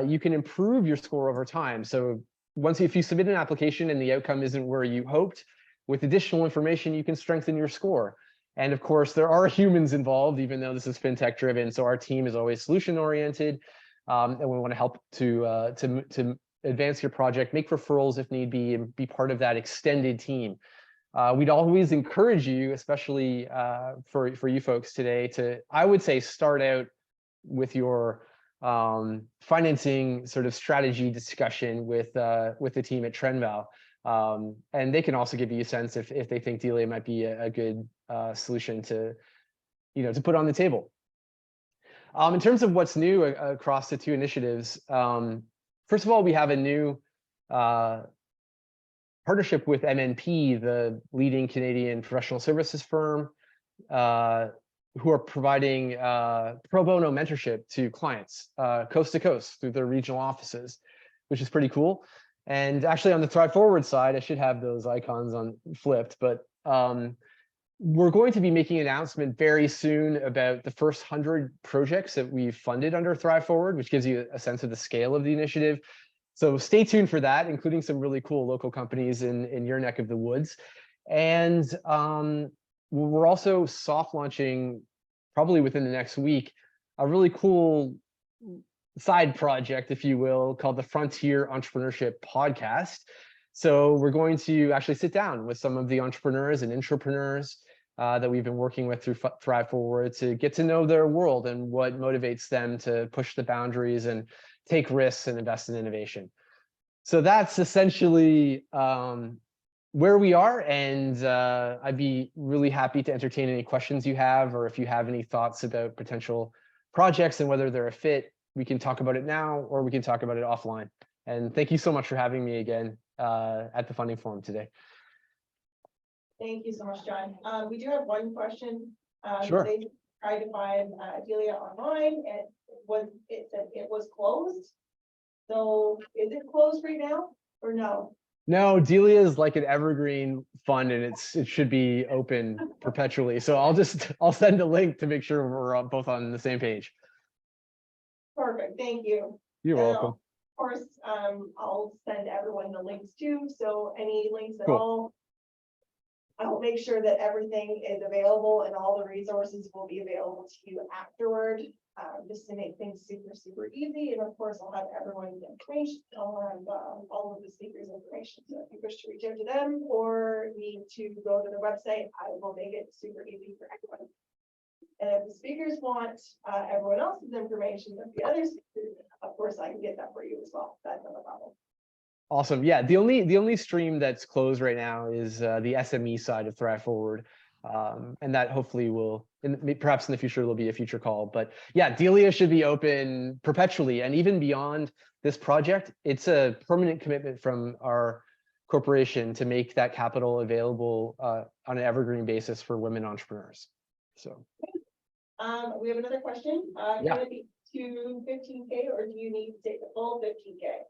you can improve your score over time. So if you submit an application and the outcome isn't where you hoped, with additional information, you can strengthen your score. And of course, there are humans involved, even though this is fintech driven. So our team is always solution oriented, and we want to help to advance your project, make referrals if need be, and be part of that extended team. We'd always encourage you, especially for you folks today, to, I would say, start out with your financing sort of strategy discussion with the team at Trenval. And they can also give you a sense if they think Delia might be a good solution to, to put on the table. In terms of what's new across the two initiatives, first of all, we have a new partnership with MNP, the leading Canadian professional services firm, who are providing pro bono mentorship to clients coast to coast through their regional offices, which is pretty cool. And actually on the Thrive Forward side, I should have those icons on flipped, but we're going to be making an announcement very soon about the first 100 projects that we've funded under Thrive Forward, which gives you a sense of the scale of the initiative. So stay tuned for that, including some really cool local companies in your neck of the woods. And we're also soft launching, probably within the next week, a really cool side project, if you will, called the Frontier Entrepreneurship Podcast. So we're going to actually sit down with some of the entrepreneurs and intrapreneurs that we've been working with through Thrive Forward to get to know their world and what motivates them to push the boundaries and take risks and invest in innovation. So that's essentially where we are, and I'd be really happy to entertain any questions you have, or if you have any thoughts about potential projects and whether they're a fit, we can talk about it now, or we can talk about it offline. And thank you so much for having me again at the Funding Forum today. Thank you so much, John. We do have one question. Sure. They tried to find Delia online, and it said it was closed. So is it closed right now or no? No, Delia is like an evergreen fund, and it should be open perpetually. So I'll send a link to make sure we're both on the same page. Perfect, thank you. You're And welcome. Of course, I'll send everyone the links too. So any links at Cool. all, I'll make sure that everything is available and all the resources will be available to you afterward, just to make things super, super easy. And of course, I'll have everyone's information. I'll have all of the speakers' information. So if you wish to reach out to them or need to go to the website, I will make it super easy for everyone. And if the speakers want everyone else's information, if the other speakers, of course, I can get that for you as well. That's not a problem. Awesome. Yeah, the only stream that's closed right now is the SME side of Thrive Forward, and that hopefully will, perhaps in the future, there'll be a future call. But yeah, Delia should be open perpetually, and even beyond this project, it's a permanent commitment from our corporation to make that capital available on an evergreen basis for women entrepreneurs. So we have another question. Yeah. Can it be to 15K, or do you need to take the full 15K?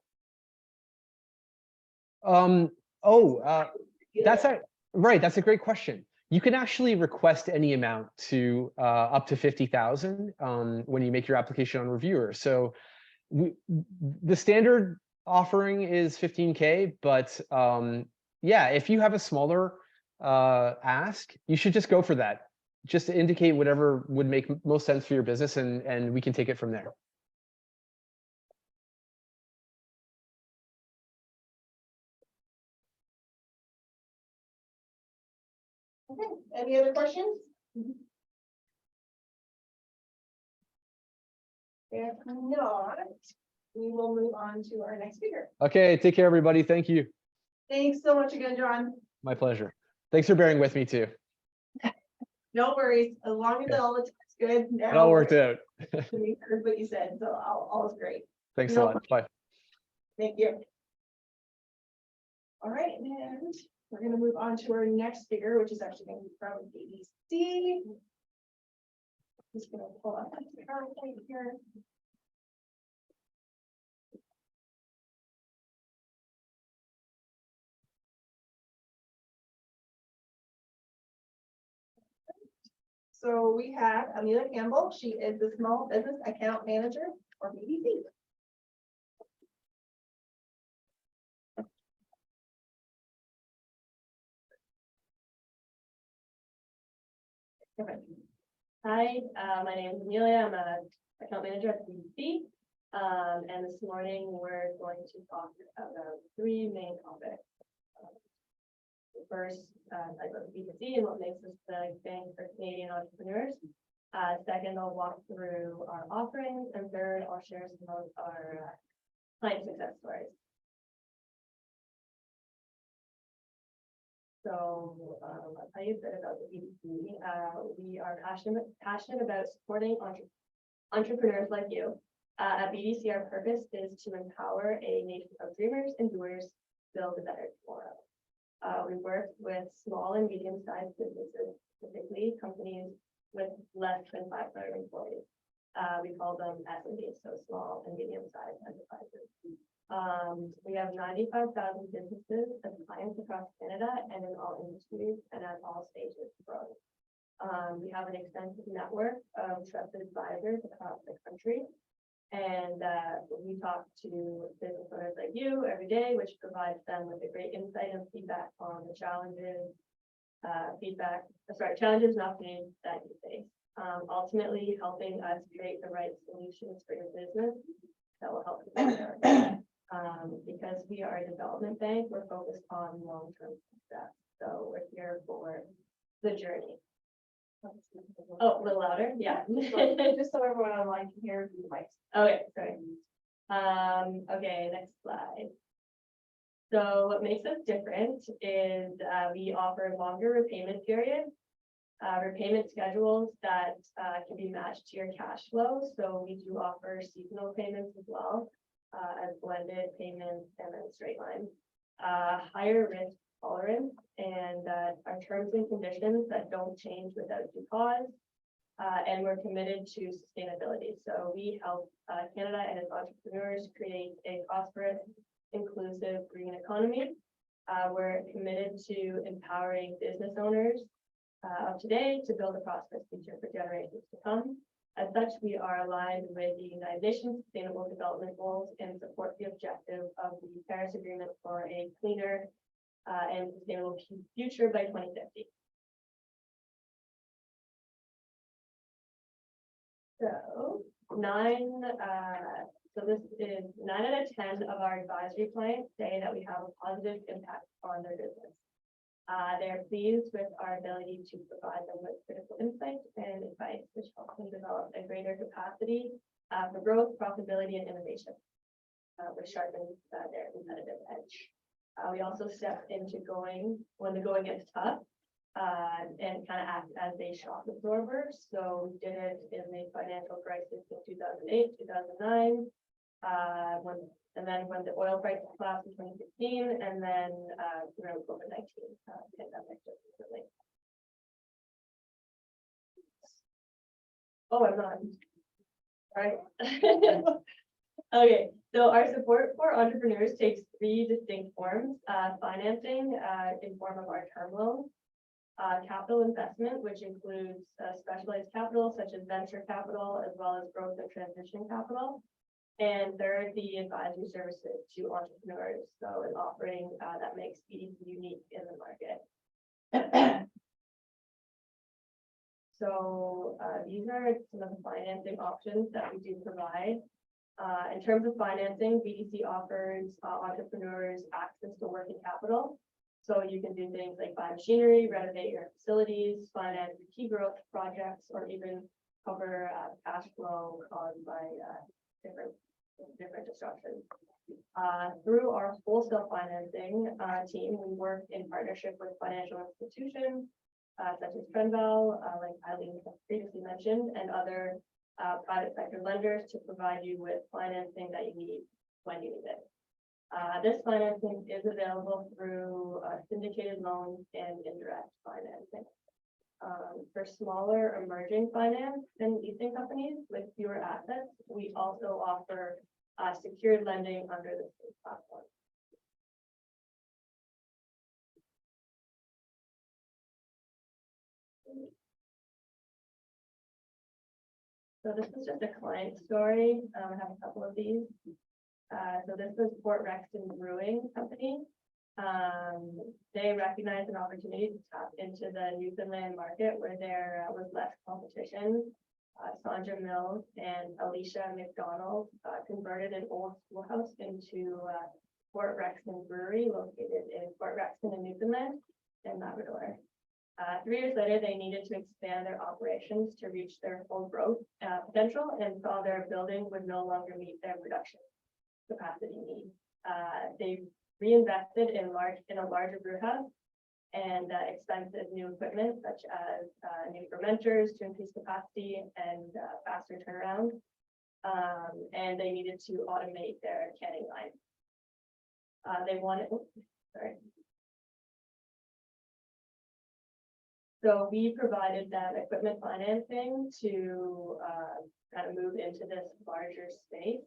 Right. That's a great question. You can actually request any amount to up to 50,000 when you make your application on Reviewer. So the standard offering is 15K, but yeah, if you have a smaller ask, you should just go for that. Just to indicate whatever would make most sense for your business, and we can take it from there. Okay, any other questions? If not, we will move on to our next speaker. Okay, take care, everybody. Thank you. Thanks so much again, John. My pleasure. Thanks for bearing with me too. No worries, as long as all the tech's good. It all worked out. We heard what you said, so all is great. Thanks a No lot. Bye. Thank you. All right, and we're going to move on to our next speaker, which is actually going to be from BDC. Just going to pull up my PowerPoint here. So we have Amelia Campbell. She is the Small Business Account Manager for BDC. Hi, my name is Amelia. I'm a account manager at BDC. And this morning we're going to talk about three main topics. First, about BDC and what makes us the bank for Canadian entrepreneurs. Second, I'll walk through our offerings, and third, I'll share some of our client success stories. So I'll tell you a bit about the BDC. We are passionate about supporting entrepreneurs like you. At BDC, our purpose is to empower a nation of dreamers and doers to build a better tomorrow. We work with small and medium-sized businesses, particularly companies with less than 500 employees. We call them SMBs, so small and medium-sized enterprises. We have 95,000 businesses as clients across Canada and in all industries and at all stages of growth. We have an extensive network of trusted advisors across the country. And we talk to business owners like you every day, which provides them with a great insight and feedback on the challenges, challenges and opportunities that you face. Ultimately helping us create the right solutions for your business that will help you there. Because we are a development bank, we're focused on long-term success. So we're here for the journey. Oh, a little louder, yeah. Just so everyone online can hear you might. Okay, sorry. Okay, next slide. So what makes us different is we offer longer repayment periods, repayment schedules that can be matched to your cash flow. So we do offer seasonal payments as well as blended payments and then straight line. Higher risk tolerance and our terms and conditions that don't change without due cause. And we're committed to sustainability. So we help Canada and its entrepreneurs create a prosperous, inclusive green economy. We're committed to empowering business owners of today to build a prosperous future for generations to come. As such, we are aligned with the United Nations Sustainable Development Goals and support the objective of the Paris Agreement for a cleaner and sustainable future by 2050. So this is 9 out of 10 of our advisory clients say that we have a positive impact on their business. They're pleased with our ability to provide them with critical insight and advice, which helps them develop a greater capacity for growth, profitability, and innovation, which sharpens their competitive edge. We also step into when the going gets tough, and kind of act as a shock absorber. So we did it in the financial crisis in 2008, 2009, when the oil price collapsed in 2015, and then around COVID-19 pandemic just recently. Oh, I'm not. All right. Okay, so our support for entrepreneurs takes three distinct forms: financing in form of our term loans, capital investment, which includes specialized capital such as venture capital, as well as growth and transition capital. And third, the advisory services to entrepreneurs. So an offering that makes BDC unique in the market. So these are some of the financing options that we do provide. In terms of financing, BDC offers entrepreneurs access to working capital. So you can do things like buy machinery, renovate your facilities, finance key growth projects, or even cover cash flow caused by different disruptions. Through our wholesale financing team, we work in partnership with financial institutions such as Trenval, like Eileen previously mentioned, and other private sector lenders to provide you with financing that you need when you need it. This financing is available through syndicated loans and indirect financing. For smaller emerging finance and leasing companies with fewer assets, we also offer secured lending under the same platform. So this is just a client story. I have a couple of these. So this is Fort Rexton Brewing Company. They recognized an opportunity to tap into the Newfoundland market where there was less competition. Sandra Mills and Alicia McDonald converted an old schoolhouse into Fort Rexton Brewery located in Fort Rexton in Newfoundland and Labrador. 3 years later, they needed to expand their operations to reach their full growth potential and saw their building would no longer meet their production capacity needs. They reinvested in a larger brew house and expensive new equipment such as new fermenters to increase capacity and faster turnaround. And they needed to automate their canning line. They wanted, sorry. So we provided them equipment financing to kind of move into this larger space.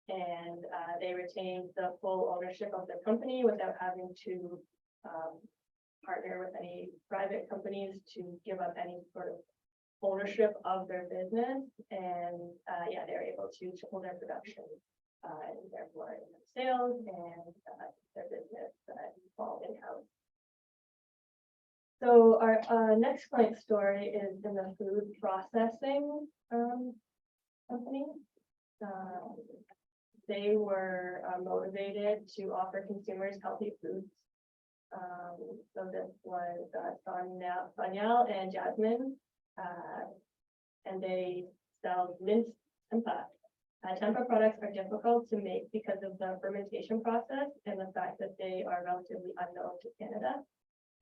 And they retained the full ownership of their company without having to partner with any private companies to give up any sort of ownership of their business. And yeah, they're able to triple their production and therefore sales and their business all in-house. So our next client story is in the food processing company. They were motivated to offer consumers healthy foods. So this was Danielle and Jasmine, and they sell minced tempeh. Tempeh products are difficult to make because of the fermentation process and the fact that they are relatively unknown to Canada.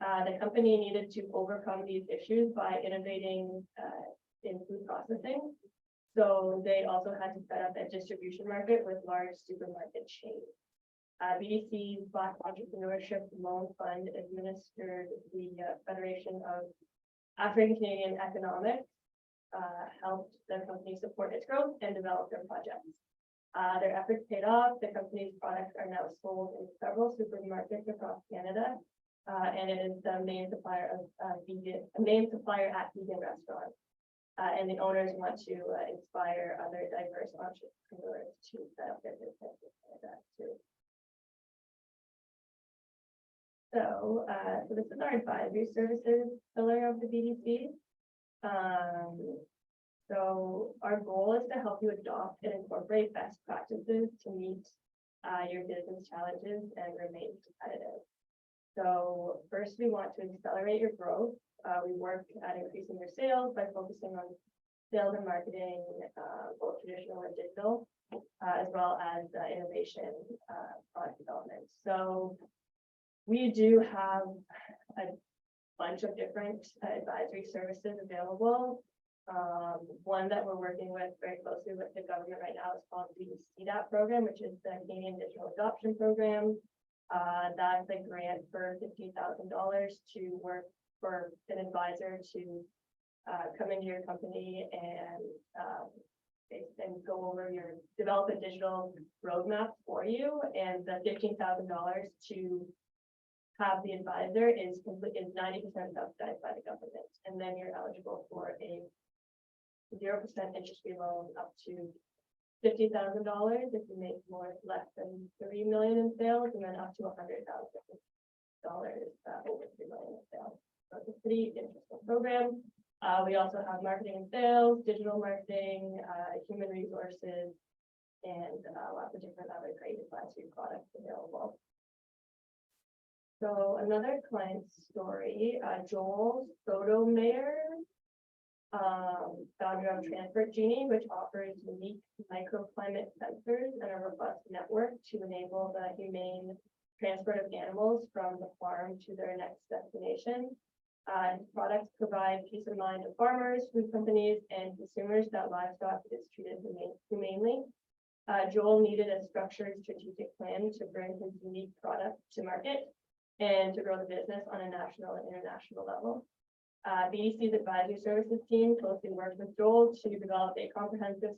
The company needed to overcome these issues by innovating in food processing. So they also had to set up a distribution market with large supermarket chains. BDC's Black Entrepreneurship Loan Fund administered the Federation of African Canadian Economics, helped the company support its growth and develop their projects. Their efforts paid off. The company's products are now sold in several supermarkets across Canada, and it is the main supplier of at vegan restaurants. And the owners want to inspire other diverse entrepreneurs to set up their business in Canada too. So this is our advisory services pillar of the BDC. So our goal is to help you adopt and incorporate best practices to meet your business challenges and remain competitive. So first, we want to accelerate your growth. We work at increasing your sales by focusing on sales and marketing, both traditional and digital, as well as innovation, product development. So we do have a bunch of different advisory services available. One that we're working with very closely with the government right now is called the CDAP program, which is the Canadian Digital Adoption Program. That's a grant for $50,000 to work for an advisor to come into your company and go over develop a digital roadmap for you, and the $15,000 to have the advisor is 90% subsidized by the government, and then you're eligible for a 0% interest-free loan up to $50,000 if you make less than $3 million in sales, and then up to $100,000 over $3 million in sales. So it's a pretty interesting program. We also have marketing and sales, digital marketing, human resources, and lots of different other great advisory products available. So another client story, Joel Sotomayor, founder of Transport Genie, which offers unique microclimate sensors and a robust network to enable the humane transport of animals from the farm to their next destination. Products provide peace of mind to farmers, food companies, and consumers that livestock is treated humanely. Joel needed a structured strategic plan to bring his unique product to market and to grow the business on a national and international level. BDC's advisory services team closely worked with Joel to develop a comprehensive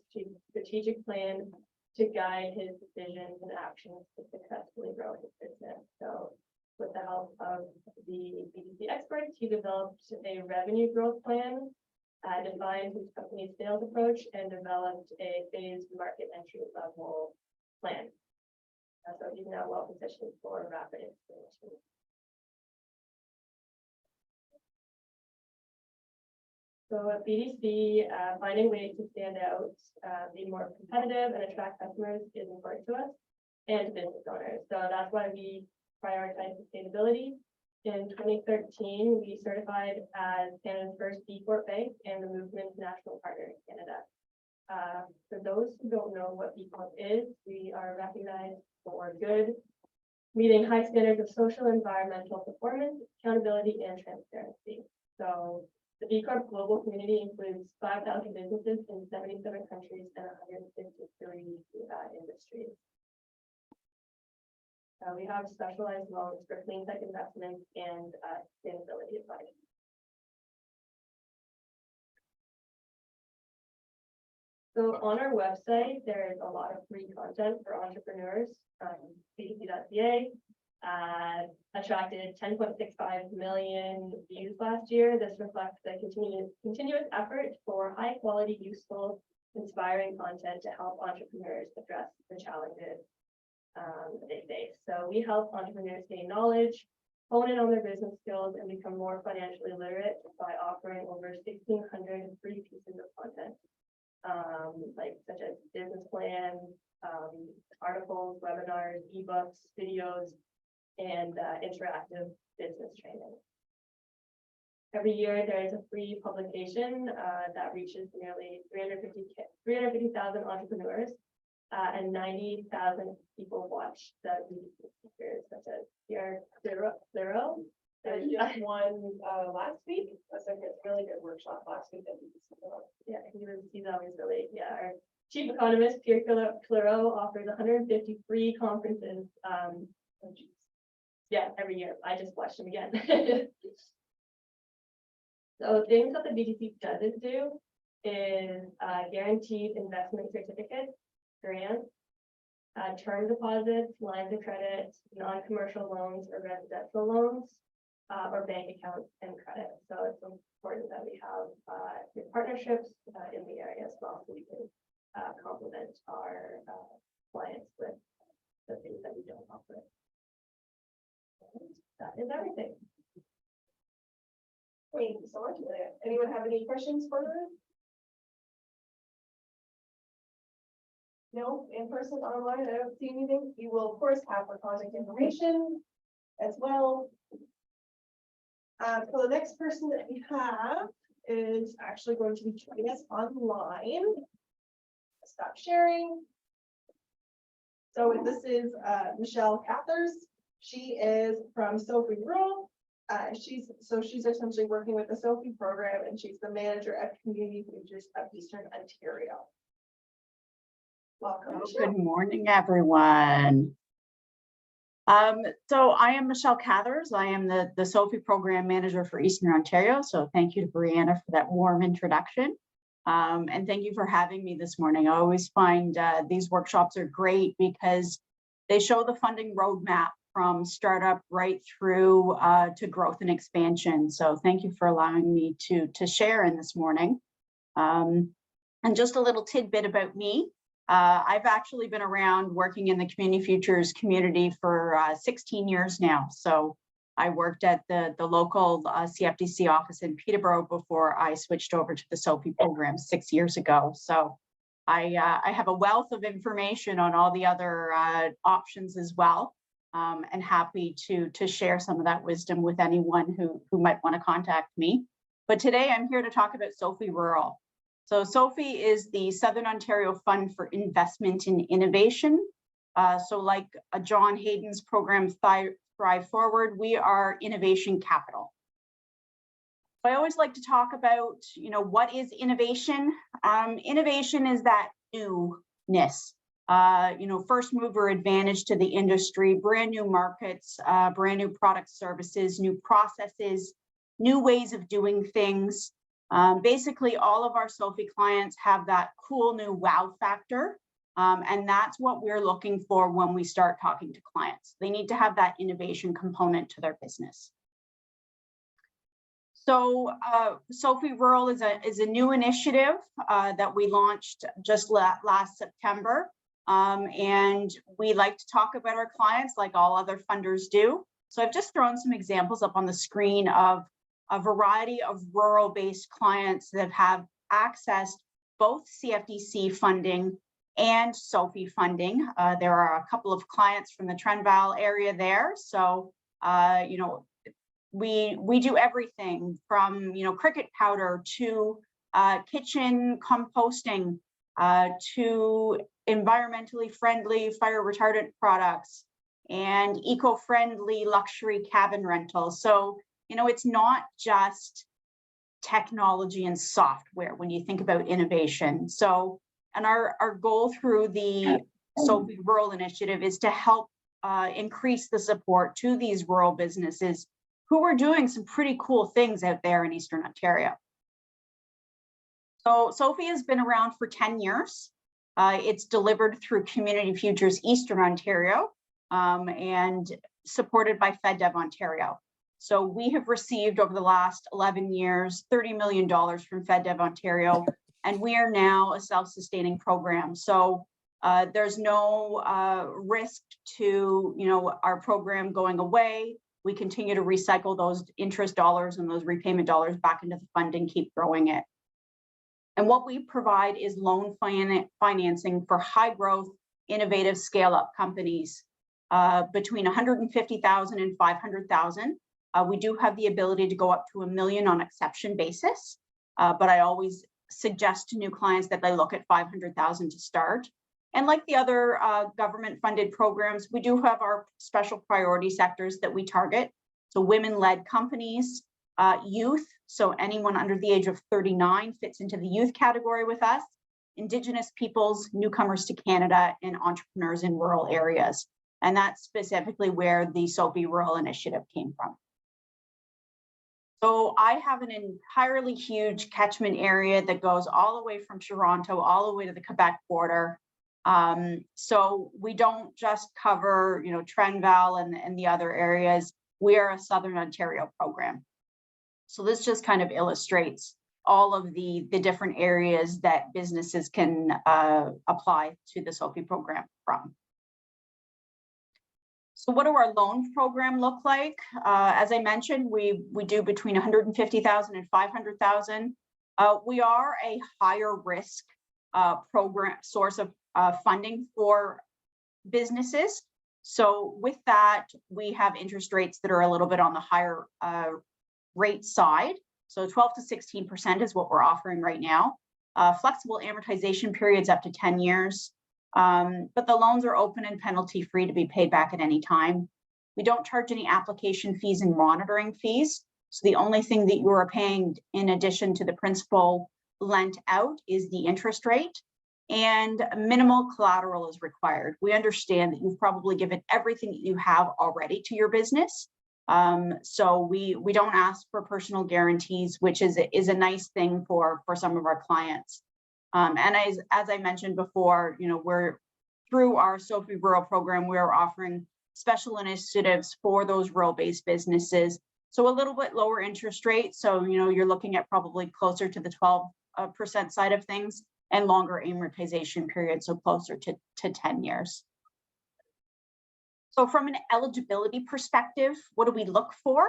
strategic plan to guide his decisions and actions to successfully grow his business. So with the help of the BDC experts, he developed a revenue growth plan, defined his company's sales approach, and developed a phased market entry level plan. So he's now well positioned for rapid expansion. So at BDC, finding ways to stand out, be more competitive and attract customers is important to us and business owners. So that's why we prioritize sustainability. In 2013, we certified as Canada's first B Corp bank and the movement's national partner in Canada. For those who don't know what B Corp is, we are recognized for good, meeting high standards of social and environmental performance, accountability, and transparency. So the B Corp global community includes 5,000 businesses in 77 countries and 153 industries. We have specialized loans for clean tech investments and sustainability advice. So on our website, there is a lot of free content for entrepreneurs. BDC.ca attracted 10.65 million views last year. This reflects the continuous effort for high quality, useful, inspiring content to help entrepreneurs address the challenges they face. So we help entrepreneurs gain knowledge, hone in on their business skills, and become more financially literate by offering over 1,600 free pieces of content, such as business plans, articles, webinars, ebooks, videos, and interactive business training. Every year, there is a free publication that reaches nearly 350,000 entrepreneurs. And 90,000 people watch the speakers, such as Pierre Clearo. There's just one last week. That's a really good workshop last week. Yeah, he's always really, yeah. Our chief economist, Pierre Clearo, offers 150 free conferences. Yeah, every year. I just watched him again. So things that the BDC doesn't do is guaranteed investment certificates, grants, term deposits, lines of credit, non-commercial loans or residential loans, or bank accounts and credit. So it's important that we have partnerships in the area as well, so we can complement our clients with the things that we don't offer. And that is everything. Thank you so much. Anyone have any questions for her? No, in person, online, I don't see anything. You will, of course, have her contact information as well. So the next person that we have is actually going to be joining us online. Stop sharing. So this is Michelle Cathers. She is from Sophie Rural. She's essentially working with the Sophie program, and she's the manager at Community Futures of Eastern Ontario. Welcome. Good morning, everyone. So I am Michelle Cathers. I am the Sophie Program Manager for Eastern Ontario. So thank you to Brianna for that warm introduction. And thank you for having me this morning. I always find these workshops are great because they show the funding roadmap from startup right through to growth and expansion. So thank you for allowing me to share in this morning. And just a little tidbit about me. I've actually been around working in the Community Futures community for 16 years now. So I worked at the local CFDC office in Peterborough before I switched over to the Sophie program 6 years ago. So I have a wealth of information on all the other options as well, and happy to share some of that wisdom with anyone who might want to contact me. But today I'm here to talk about Sophie Rural. So Sophie is the Southern Ontario Fund for Investment in Innovation. So like John Hayden's program Thrive Forward, we are innovation capital. I always like to talk about, what is innovation? Innovation is that newness, first mover advantage to the industry, brand new markets, brand new products, services, new processes, new ways of doing things. Basically, all of our Sophie clients have that cool new wow factor. And that's what we're looking for when we start talking to clients. They need to have that innovation component to their business. So Sophie Rural is a new initiative that we launched just last September. And we like to talk about our clients like all other funders do. So I've just thrown some examples up on the screen of a variety of rural-based clients that have accessed both CFDC funding and SOFI funding. There are a couple of clients from the Trenval area there. So, you know, we do everything from, you know, cricket powder to kitchen composting to environmentally friendly fire retardant products and eco-friendly luxury cabin rentals. So, you know, it's not just technology and software when you think about innovation. So, and our goal through the SOFI Rural Initiative is to help increase the support to these rural businesses who are doing some pretty cool things out there in Eastern Ontario. So SOFI has been around for 10 years. It's delivered through Community Futures Eastern Ontario and supported by FedDev Ontario. So we have received over the last 11 years, $30 million from FedDev Ontario, and we are now a self-sustaining program. So there's no risk to, you know, our program going away. We continue to recycle those interest dollars and those repayment dollars back into the fund and keep growing it. And what we provide is loan financing for high growth, innovative scale-up companies between 150,000 and 500,000. We do have the ability to go up to $1 million on exception basis, but I always suggest to new clients that they look at 500,000 to start. And like the other government-funded programs, we do have our special priority sectors that we target. So women-led companies, youth, so anyone under the age of 39 fits into the youth category with us, Indigenous peoples, newcomers to Canada, and entrepreneurs in rural areas. And that's specifically where the SOFI Rural Initiative came from. So I have an entirely huge catchment area that goes all the way from Toronto, all the way to the Quebec border. So we don't just cover, you know, Trenval and the other areas. We are a Southern Ontario program. So this just kind of illustrates all of the different areas that businesses can apply to the SOFI program from. So what do our loan program look like? As I mentioned, we do between 150,000 and 500,000. We are a higher risk program source of funding for businesses. So with that, we have interest rates that are a little bit on the higher rate side. So 12 to 16% is what we're offering right now. Flexible amortization periods up to 10 years. But the loans are open and penalty free to be paid back at any time. We don't charge any application fees and monitoring fees. So the only thing that you are paying in addition to the principal lent out is the interest rate, and minimal collateral is required. We understand that you've probably given everything that you have already to your business. So we don't ask for personal guarantees, which is a nice thing for some of our clients. And as I mentioned before, you know, we're through our SOFI Rural program, we're offering special initiatives for those rural-based businesses. So a little bit lower interest rate. So, you know, you're looking at probably closer to the 12% side of things, and longer amortization period, so closer to 10 years. So from an eligibility perspective, what do we look for?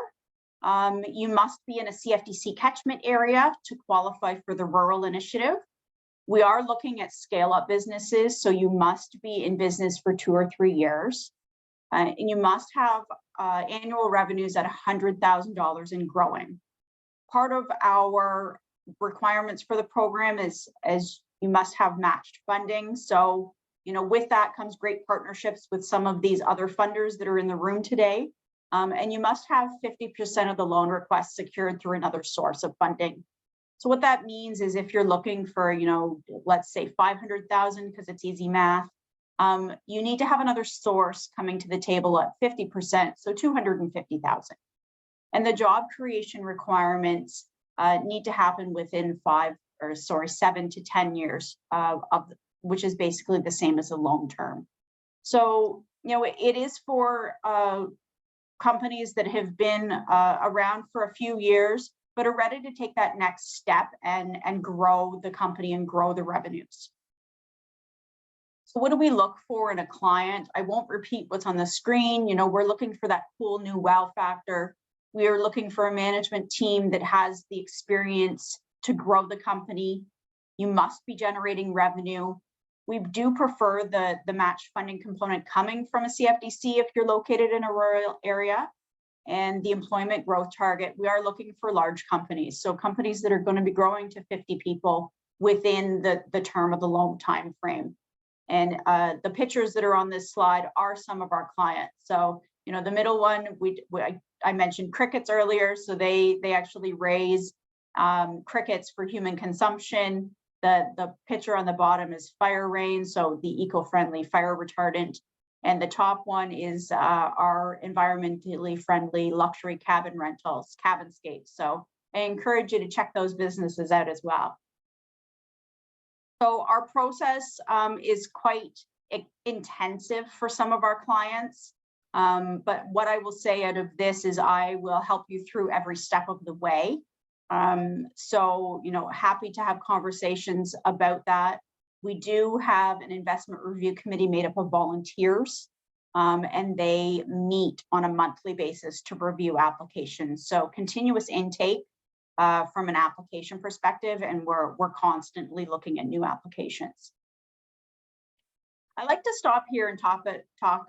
You must be in a CFDC catchment area to qualify for the rural initiative. We are looking at scale-up businesses, so you must be in business for 2 or 3 years. And you must have annual revenues at $100,000 and growing. Part of our requirements for the program is you must have matched funding. So, you know, with that comes great partnerships with some of these other funders that are in the room today. And you must have 50% of the loan requests secured through another source of funding. So what that means is if you're looking for, you know, let's say 500,000 because it's easy math, you need to have another source coming to the table at 50%, so 250,000. And the job creation requirements need to happen within 7 to 10 years which is basically the same as a loan term. So, you know, it is for companies that have been around for a few years, but are ready to take that next step and grow the company and grow the revenues. So what do we look for in a client? I won't repeat what's on the screen. You know, we're looking for that cool new wow factor. We are looking for a management team that has the experience to grow the company. You must be generating revenue. We do prefer the match funding component coming from a CFDC if you're located in a rural area. And the employment growth target, we are looking for large companies. So companies that are going to be growing to 50 people within the term of the loan time frame. And the pictures that are on this slide are some of our clients. So, you know, the middle one, I mentioned crickets earlier. So they actually raise crickets for human consumption. The picture on the bottom is Fire Rain, so the eco-friendly fire retardant. And the top one is our environmentally friendly luxury cabin rentals, Cabinscape. So I encourage you to check those businesses out as well. So our process is quite intensive for some of our clients. But what I will say out of this is I will help you through every step of the way. So, you know, happy to have conversations about that. We do have an investment review committee made up of volunteers, and they meet on a monthly basis to review applications. So continuous intake from an application perspective, and we're constantly looking at new applications. I'd like to stop here and talk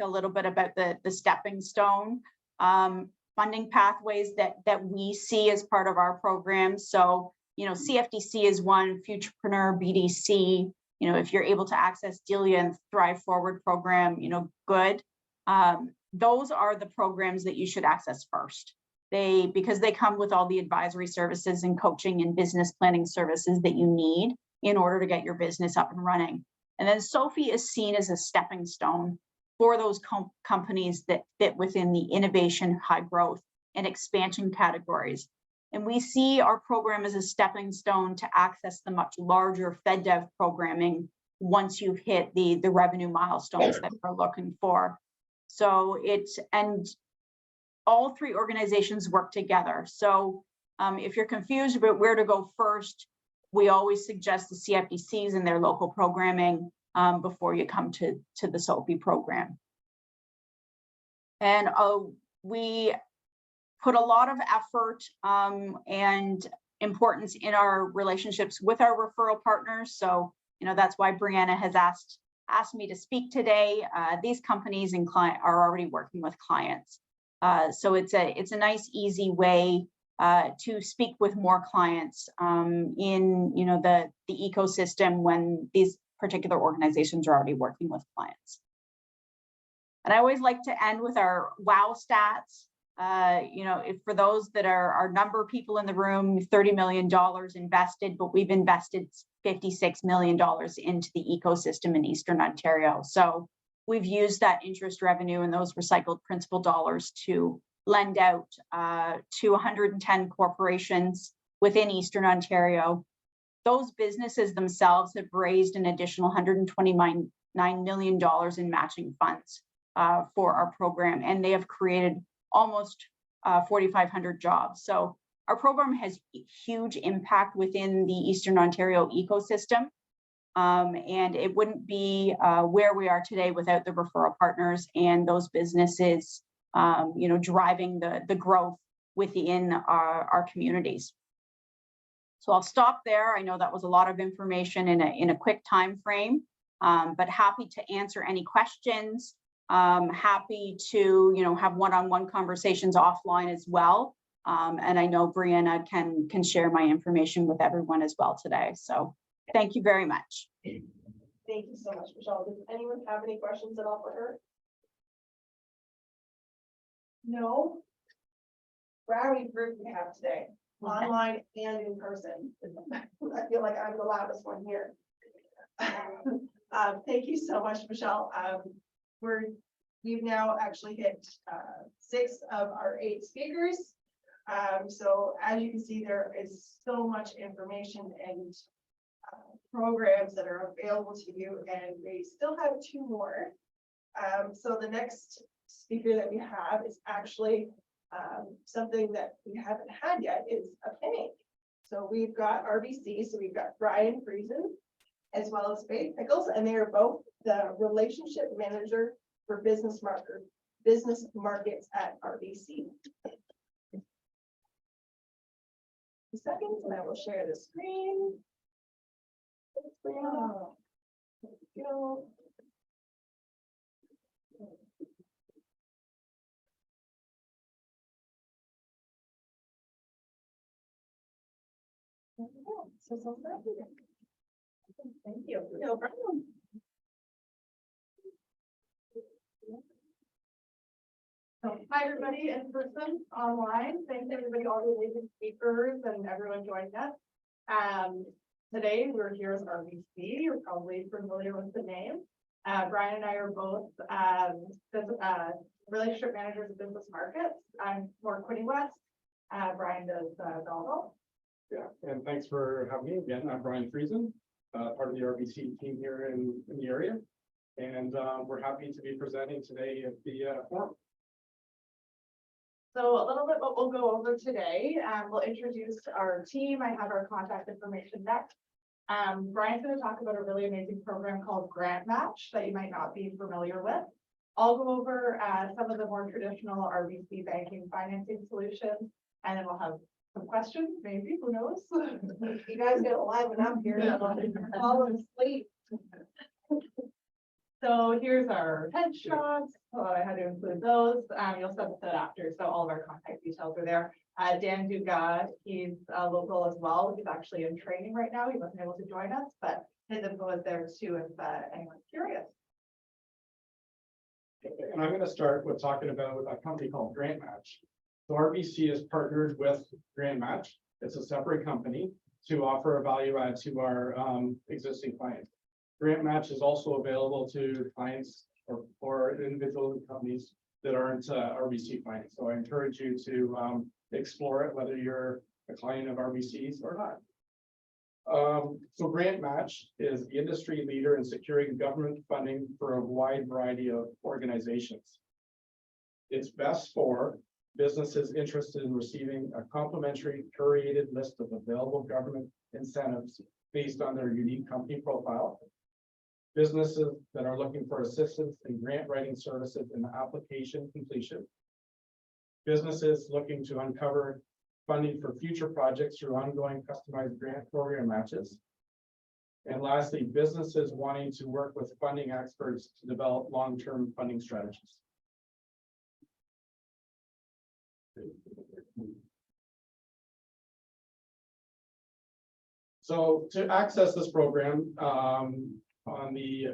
a little bit about the stepping stone funding pathways that we see as part of our program. So, you know, CFDC is one, Futurpreneur, BDC, you know, if you're able to access Delia and Thrive Forward program, you know, good. Those are the programs that you should access first. Because they come with all the advisory services and coaching and business planning services that you need in order to get your business up and running. And then Sophie is seen as a stepping stone for those companies that fit within the innovation, high growth, and expansion categories. And we see our program as a stepping stone to access the much larger FedDev programming once you've hit the revenue milestones that we're looking for. So and all three organizations work together. So if you're confused about where to go first, we always suggest the CFDCs and their local programming before you come to the SOPI program. And we put a lot of effort and importance in our relationships with our referral partners. So, you know, that's why Brianna has asked me to speak today. These companies and clients are already working with clients. So it's a nice, easy way to speak with more clients in, you know, the ecosystem when these particular organizations are already working with clients. And I always like to end with our wow stats. You know, for those that are our number of people in the room, $30 million invested, but we've invested $56 million into the ecosystem in Eastern Ontario. So we've used that interest revenue and those recycled principal dollars to lend out to 110 corporations within Eastern Ontario. Those businesses themselves have raised an additional $129 million in matching funds for our program, and they have created almost 4,500 jobs. So our program has huge impact within the Eastern Ontario ecosystem. And it wouldn't be where we are today without the referral partners and those businesses, you know, driving the growth within our communities. So I'll stop there. I know that was a lot of information in a quick time frame, but happy to answer any questions. Happy to, you know, have one-on-one conversations offline as well. And I know Brianna can share my information with everyone as well today. So thank you very much. Thank you so much, Michelle. Does anyone have any questions at all for her? No? Rowdy group we have today, online and in person. I feel like I'm the loudest one here. Thank you so much, Michelle. We've now actually hit 6 of our 8 speakers. So as you can see, there is so much information and programs that are available to you, and we still have 2 more. So the next speaker that we have is actually something that we haven't had yet, is a pig. So we've got RBC, so we've got Brian Friesen as well as Faith Pickles, and they are both the relationship manager for business markets at RBC. Seconds, and I will share the screen. Thanks, Brianna. There we go. There we go. So thank you. No problem. So, hi, everybody in person, online. Thanks everybody, all the amazing speakers and everyone joining us. Today we're here as RBC. You're probably familiar with the name. Brian and I are both relationship managers of business markets. I'm more Quinte West. Brian does Donald. Yeah, and thanks for having me again. I'm Brian Friesen, part of the RBC team here in the area. And we're happy to be presenting today at the forum. So a little bit what we'll go over today. We'll introduce our team. I have our contact information next. Brian's going to talk about a really amazing program called Grant Match that you might not be familiar with. I'll go over some of the more traditional RBC banking financing solutions, and then we'll have some questions, maybe, who knows? You guys get liven up here. Fall asleep. So here's our headshots. Oh, I had to include those. You'll set that after. So all of our contact details are there. Dan Dugas, he's local as well. He's actually in training right now. He wasn't able to join us, but his info is there too if anyone's curious. And I'm going to start with talking about a company called Grant Match. So RBC is partnered with Grant Match. It's a separate company to offer a value add to our existing clients. Grant Match is also available to clients or individual companies that aren't RBC clients. So I encourage you to explore it, whether you're a client of RBC's or not. So Grant Match is the industry leader in securing government funding for a wide variety of organizations. It's best for businesses interested in receiving a complimentary curated list of available government incentives based on their unique company profile. Businesses that are looking for assistance in grant writing services and application completion. Businesses looking to uncover funding for future projects through ongoing customized grant program matches. And lastly, businesses wanting to work with funding experts to develop long-term funding strategies. So to access this program, on the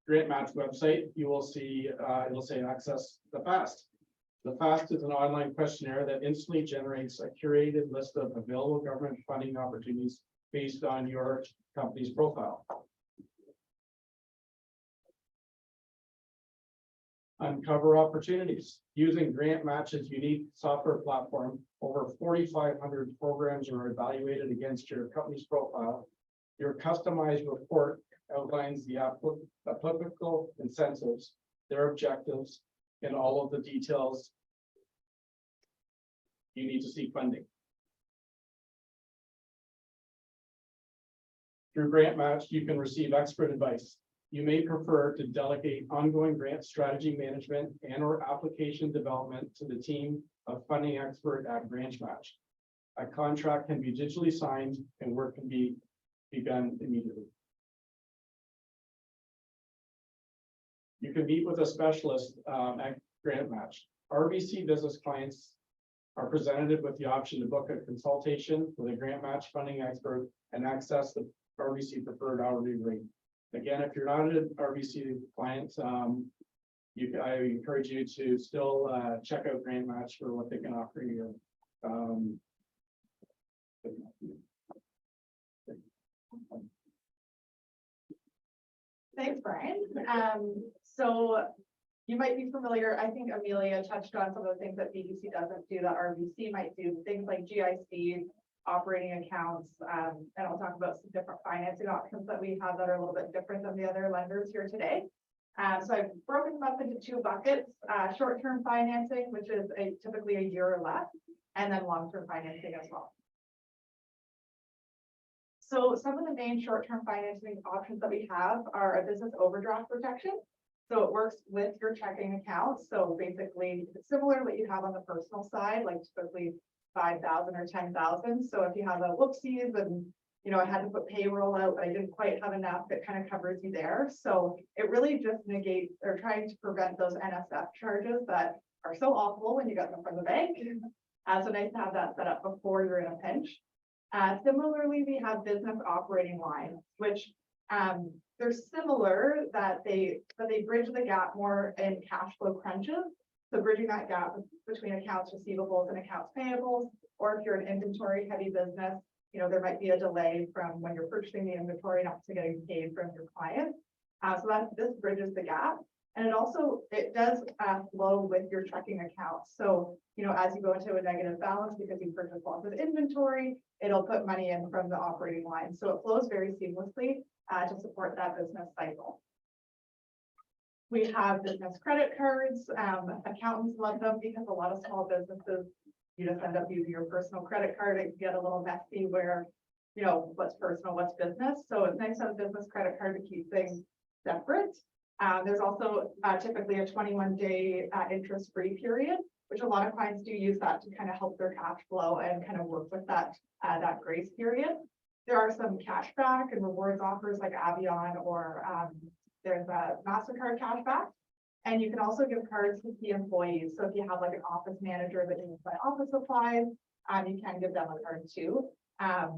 Grant Match website, you will see it'll say access the FAST. The FAST is an online questionnaire that instantly generates a curated list of available government funding opportunities based on your company's profile. Uncover opportunities. Using Grant Match's unique software platform, over 4,500 programs are evaluated against your company's profile. Your customized report outlines the applicable incentives, their objectives, and all of the details you need to seek funding. Through Grant Match, you can receive expert advice. You may prefer to delegate ongoing grant strategy management and or application development to the team of funding expert at Grant Match. A contract can be digitally signed and work can be begun immediately. You can meet with a specialist at Grant Match. RBC business clients are presented with the option to book a consultation with a Grant Match funding expert and access the RBC preferred hourly rate. Again, if you're not an RBC client, I encourage you to still check out Grant Match for what they can offer you. Thanks, Brian. So you might be familiar, I think Amelia touched on some of the things that BDC doesn't do that RBC might do, things like GICs, operating accounts, and I'll talk about some different financing options that we have that are a little bit different than the other lenders here today. So I've broken them up into two buckets, short-term financing, which is typically a year or less, and then long-term financing as well. So some of the main short-term financing options that we have are a business overdraft protection. So it works with your checking account. So basically it's similar to what you have on the personal side, like typically 5,000 or 10,000. So if you have a whoopsies and, you know, I had to put payroll out, but I didn't quite have enough, it kind of covers you there. So it really just negates or trying to prevent those NSF charges that are so awful when you get them from the bank. So nice to have that set up before you're in a pinch. Similarly, we have business operating lines, which they're similar that they bridge the gap more in cash flow crunches. So bridging that gap between accounts receivables and accounts payables, or if you're an inventory heavy business, you know, there might be a delay from when you're purchasing the inventory not to getting paid from your client. So this bridges the gap. And it does flow with your checking account. So, you know, as you go into a negative balance because you purchased lots of inventory, it'll put money in from the operating line. So it flows very seamlessly to support that business cycle. We have business credit cards. Accountants love them because a lot of small businesses, you just end up using your personal credit card. It can get a little messy where, you know, what's personal, what's business. So it's nice to have a business credit card to keep things separate. There's also typically a 21-day interest-free period, which a lot of clients do use that to kind of help their cash flow and kind of work with that grace period. There are some cashback and rewards offers like Avion or there's a MasterCard cashback. And you can also give cards to key employees. So if you have like an office manager that needs to buy office supplies, you can give them a card too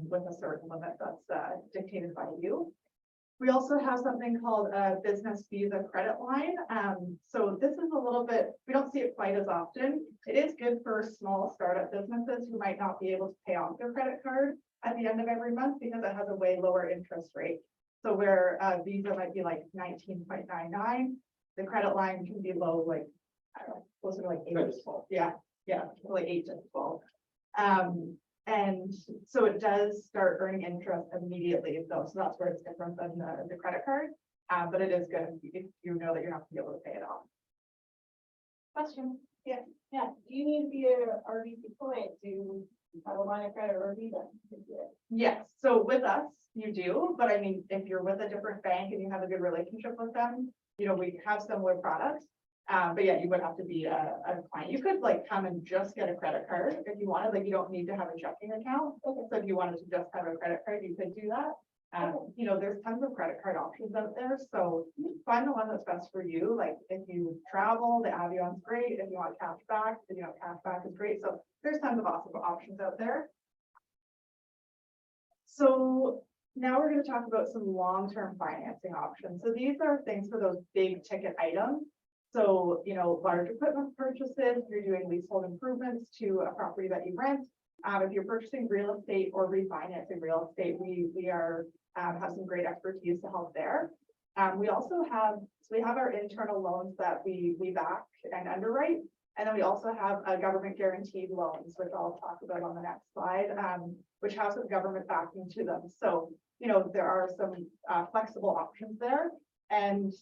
with a certain limit that's dictated by you. We also have something called a business Visa credit line. So this is a little bit, we don't see it quite as often. It is good for small startup businesses who might not be able to pay off their credit card at the end of every month because it has a way lower interest rate. So where Visa might be like 19.99, the credit line can be low, like, I don't know, closer to like 8 to 12. Yeah, like 8 to 12. And so it does start earning interest immediately, though. So that's where it's different than the credit card. But it is good if you know that you're not going to be able to pay it off. Question. Yeah. Do you need to be a RBC client to have a line of credit or a Visa? Yes. So with us, you do. But I mean, if you're with a different bank and you have a good relationship with them, you know, we have similar products. But yeah, you would have to be a client. You could like come and just get a credit card if you wanted. Like you don't need to have a checking account. Okay. So if you wanted to just have a credit card, you could do that. You know, there's tons of credit card options out there. So find the one that's best for you. Like if you travel, the Avion's great. If you want cash back, you know, cash back is great. So there's tons of awesome options out there. So now we're going to talk about some long-term financing options. So these are things for those big ticket items. So, you know, large equipment purchases, if you're doing leasehold improvements to a property that you rent. If you're purchasing real estate or refinancing real estate, we are have some great expertise to help there. We also have, so we have our internal loans that we back and underwrite. And then we also have a government guaranteed loans, which I'll talk about on the next slide, which have some government backing to them. So, you know, there are some flexible options there. And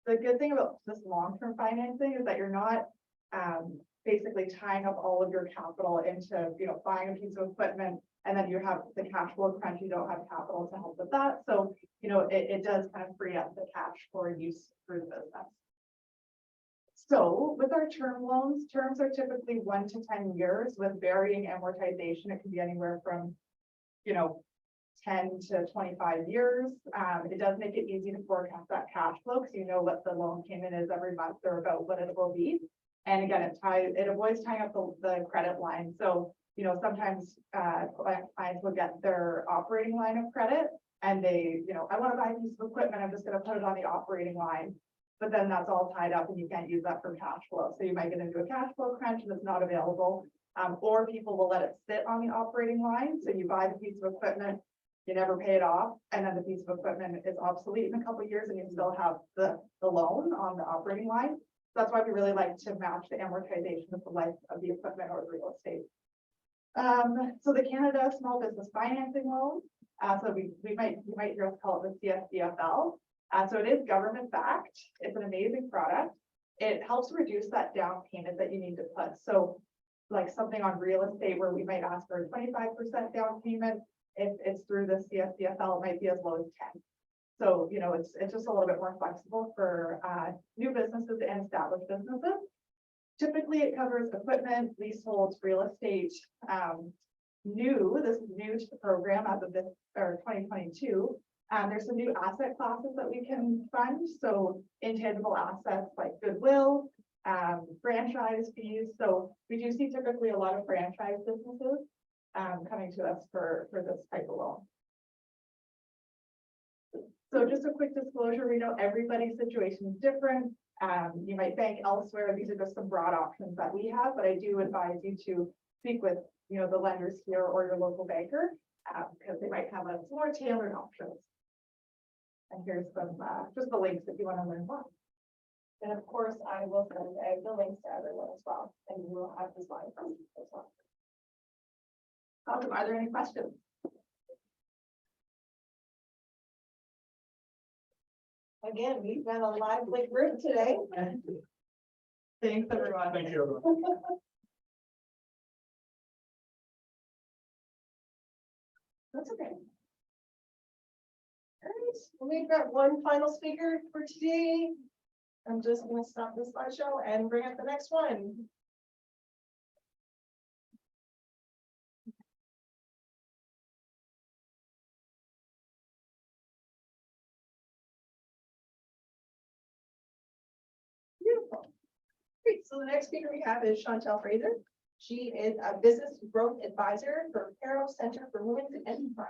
the good thing about this long-term financing is that you're not basically tying up all of your capital into, you know, buying a piece of equipment and then you have the cash flow crunch, you don't have capital to help with that. So, you know, it does kind of free up the cash for use through the business. So with our term loans, terms are typically 1 to 10 years with varying amortization. It can be anywhere from, you know, 10 to 25 years. It does make it easy to forecast that cash flow because you know what the loan payment is every month or about what it will be. And again, it avoids tying up the credit line. So, you know, sometimes clients will get their operating line of credit and they, you know, I want to buy a piece of equipment. I'm just going to put it on the operating line. But then that's all tied up and you can't use that for cash flow. So you might get into a cash flow crunch and it's not available. Or people will let it sit on the operating line. So you buy the piece of equipment, you never pay it off, and then the piece of equipment is obsolete in a couple of years and you still have the loan on the operating line. So that's why we really like to match the amortization with the life of the equipment or the real estate. So the Canada Small Business Financing Loan, so you might hear us call it the CSBFL. So it is government backed. It's an amazing product. It helps reduce that down payment that you need to put. So like something on real estate where we might ask for a 25% down payment, If it's through the CSCFL, it might be as low as 10. So, you know, it's just a little bit more flexible for new businesses and established businesses. Typically, it covers equipment, leaseholds, real estate. This is new to the program as of this, or 2022. There's some new asset classes that we can fund. So intangible assets like goodwill, franchise fees. So we do see typically a lot of franchise businesses coming to us for this type of loan. So just a quick disclosure, we know everybody's situation is different. You might bank elsewhere. These are just some broad options that we have, but I do advise you to speak with, you know, the lenders here or your local banker, because they might have a more tailored options. And here's some, just the links if you want to learn more. And of course, I will send the links to everyone as well, and you will have the slide from as well. Awesome. Are there any questions? Again, we've got a lively group today. Thanks, everyone. Thank you, everyone. That's okay. All right, we've got one final speaker for today. I'm just going to stop this slideshow and bring up the next one. Beautiful. Great. So the next speaker we have is Chantel Fraser. She is a business growth advisor for Caro Center for Women's Enterprise.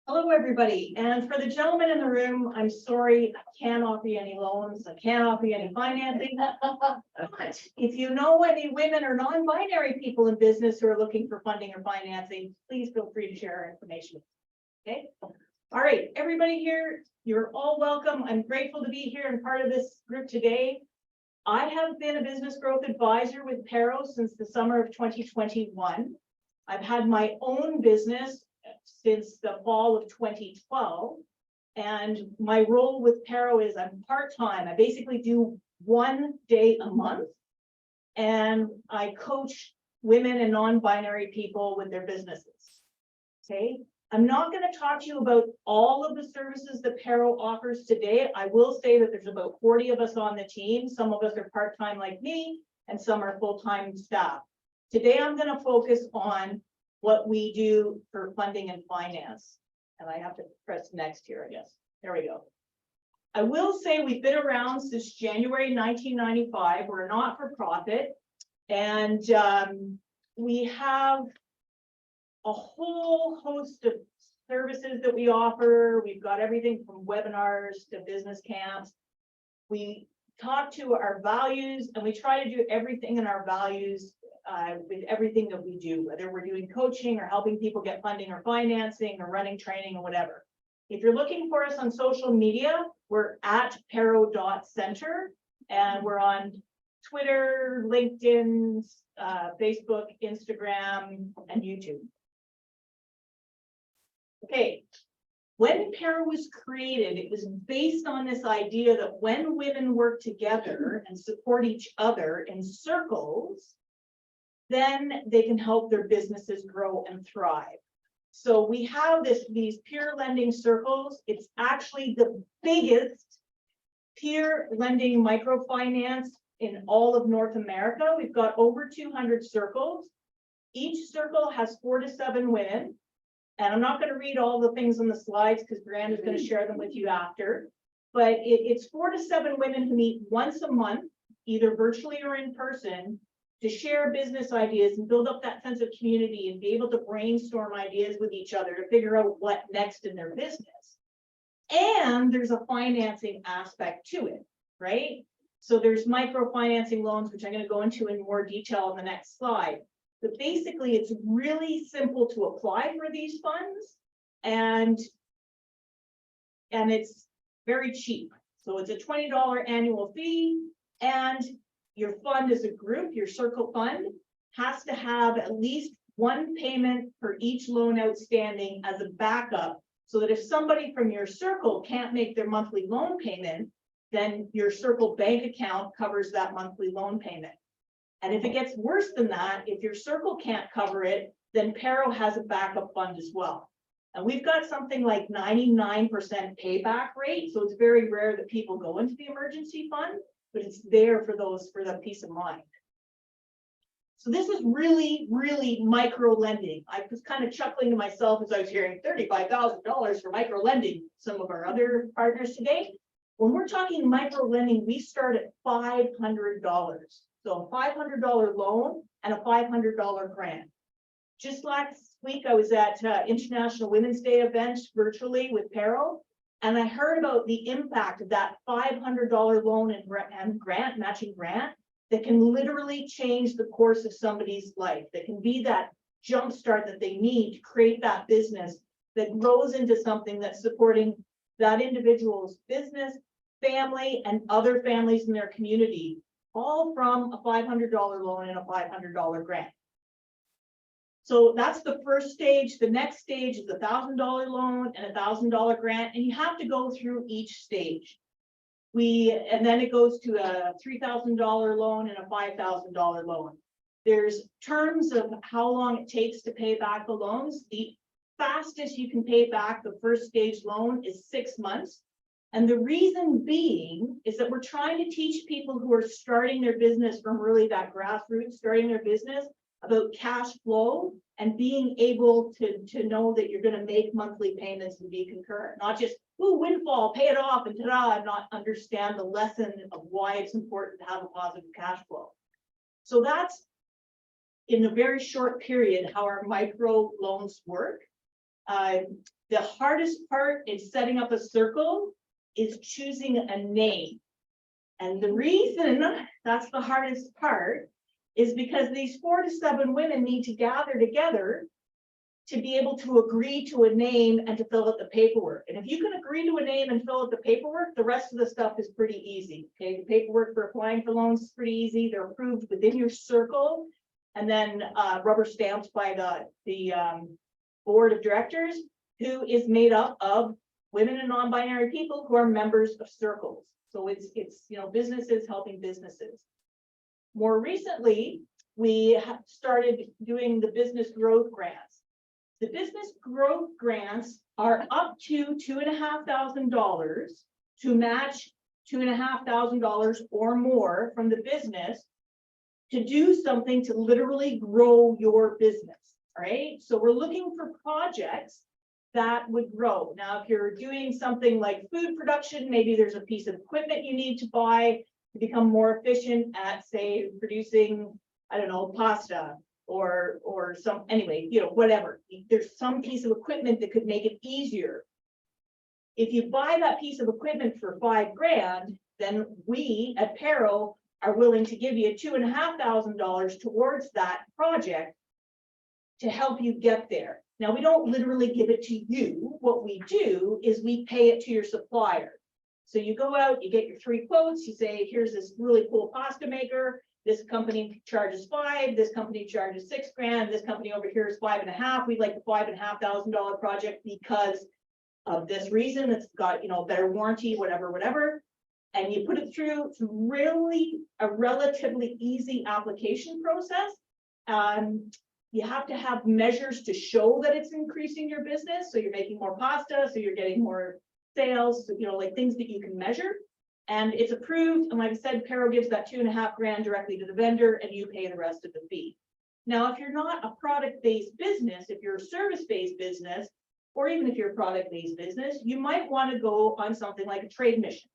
Hello, everybody. And for the gentleman in the room, I'm sorry, I can't offer you any loans. I can't offer you any financing. But if you know any women or non-binary people in business who are looking for funding or financing, please feel free to share our information. Okay. All right, everybody here, you're all welcome. I'm grateful to be here and part of this group today. I have been a business growth advisor with Caro since the summer of 2021. I've had my own business since the fall of 2012. And my role with Caro is I'm part-time. I basically do 1 day a month. And I coach women and non-binary people with their businesses. Okay. I'm not going to talk to you about all of the services that Caro offers today. I will say that there's about 40 of us on the team. Some of us are part-time like me, and some are full-time staff. Today, I'm going to focus on what we do for funding and finance. And I have to press next here, I guess. There we go. I will say we've been around since January 1995. We're a not-for-profit, and we have a whole host of services that we offer. We've got everything from webinars to business camps. We talk to our values, and we try to do everything in our values with everything that we do, whether we're doing coaching or helping people get funding or financing or running training or whatever. If you're looking for us on social media, we're at caro.center, and we're on Twitter, LinkedIn, Facebook, Instagram, and YouTube. Okay, when Caro was created, it was based on this idea that when women work together and support each other in circles, then they can help their businesses grow and thrive. So we have these peer lending circles. It's actually the biggest peer lending microfinance in all of North America. We've got over 200 circles. Each circle has 4 to 7 women. And I'm not going to read all the things on the slides because Brianna is going to share them with you after. But it's 4 to 7 women who meet once a month, either virtually or in person, to share business ideas and build up that sense of community and be able to brainstorm ideas with each other to figure out what next in their business. And there's a financing aspect to it, right? So there's microfinancing loans, which I'm going to go into in more detail on the next slide. But basically, it's really simple to apply for these funds, and it's very cheap. So it's a $20 annual fee, and your fund as a group, your circle fund, has to have at least 1 payment for each loan outstanding as a backup, so that if somebody from your circle can't make their monthly loan payment, then your circle bank account covers that monthly loan payment. And if it gets worse than that, if your circle can't cover it, then Pero has a backup fund as well. And we've got something like 99% payback rate. So it's very rare that people go into the emergency fund, but it's there for the peace of mind. So this is really, really micro lending. I was kind of chuckling to myself as I was hearing $35,000 for micro lending, some of our other partners today. When we're talking micro lending, we start at $500. So a $500 loan and a $500 grant. Just last week, I was at International Women's Day event virtually with Pero, and I heard about the impact of that $500 loan and grant, matching grant, that can literally change the course of somebody's life. That can be that jumpstart that they need to create that business that grows into something that's supporting that individual's business, family, and other families in their community, all from a $500 loan and a $500 grant. So that's the first stage. The next stage is a $1,000 loan and a $1,000 grant, and you have to go through each stage. And then it goes to a $3,000 loan and a $5,000 loan. There's terms of how long it takes to pay back the loans. The fastest you can pay back the first stage loan is 6 months. And the reason being is that we're trying to teach people who are starting their business from really that grassroots, starting their business, about cash flow and being able to know that you're going to make monthly payments and be concurrent, not just, ooh, windfall, pay it off, and ta-da, and not understand the lesson of why it's important to have a positive cash flow. So that's, in a very short period, how our micro loans work. The hardest part in setting up a circle is choosing a name. And the reason that's the hardest part is because these 4 to 7 women need to gather together to be able to agree to a name and to fill out the paperwork. And if you can agree to a name and fill out the paperwork, the rest of the stuff is pretty easy. Okay, the paperwork for applying for loans is pretty easy. They're approved within your circle, and then rubber stamped by the board of directors, who is made up of women and non-binary people who are members of circles. So it's businesses helping businesses. More recently, we have started doing the business growth grants. The business growth grants are up to $2,500 to match $2,500 or more from the business to do something to literally grow your business. All right. So we're looking for projects that would grow. Now, if you're doing something like food production, maybe there's a piece of equipment you need to buy to become more efficient at, say, producing, I don't know, pasta or some, anyway, whatever. There's some piece of equipment that could make it easier. If you buy that piece of equipment for $5,000, then we at Pero are willing to give you $2,500 towards that project to help you get there. Now, we don't literally give it to you. What we do is we pay it to your supplier. So you go out, you get your 3 quotes, you say, here's this really cool pasta maker. This company charges $5,000, this company charges $6,000, this company over here is $5,500. We'd like the $5,500 project because of this reason. It's got, better warranty, whatever. And you put it through. It's really a relatively easy application process. You have to have measures to show that it's increasing your business. So you're making more pasta, so you're getting more sales, like things that you can measure. And it's approved. And like I said, Pero gives that $2,500 directly to the vendor, and you pay the rest of the fee. Now, if you're not a product-based business, if you're a service-based business, or even if you're a product-based business, you might want to go on something like a trade mission.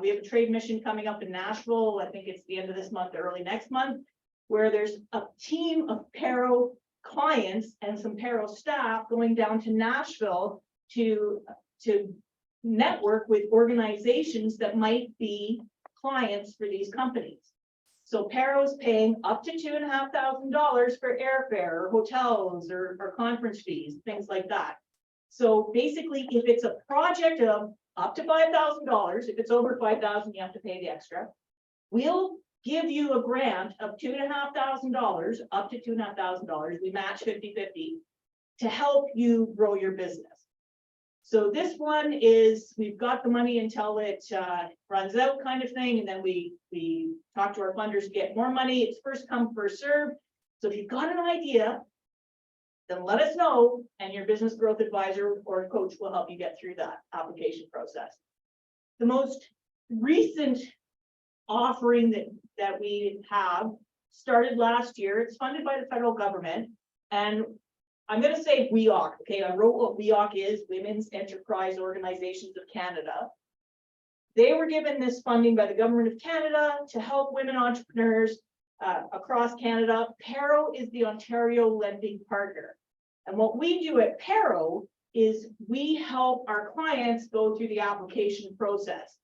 We have a trade mission coming up in Nashville. I think it's the end of this month or early next month, where there's a team of Pero clients and some Pero staff going down to Nashville to network with organizations that might be clients for these companies. So Pero's paying up to $2,500 for airfare or hotels or conference fees, things like that. So basically, if it's a project of up to $5,000, if it's over $5,000, you have to pay the extra. We'll give you a grant of $2,500, up to $2,500. We match 50-50 to help you grow your business. So this one is, we've got the money until it runs out kind of thing, and then we talk to our funders to get more money. It's first come, first serve. So if you've got an idea, then let us know, and your business growth advisor or coach will help you get through that application process. The most recent offering that we have started last year. It's funded by the federal government, and I'm going to say WEOC. Okay, I wrote what WEOC is, Women's Enterprise Organizations of Canada. They were given this funding by the government of Canada to help women entrepreneurs across Canada. PARO is the Ontario lending partner. And what we do at PARO is we help our clients go through the application process.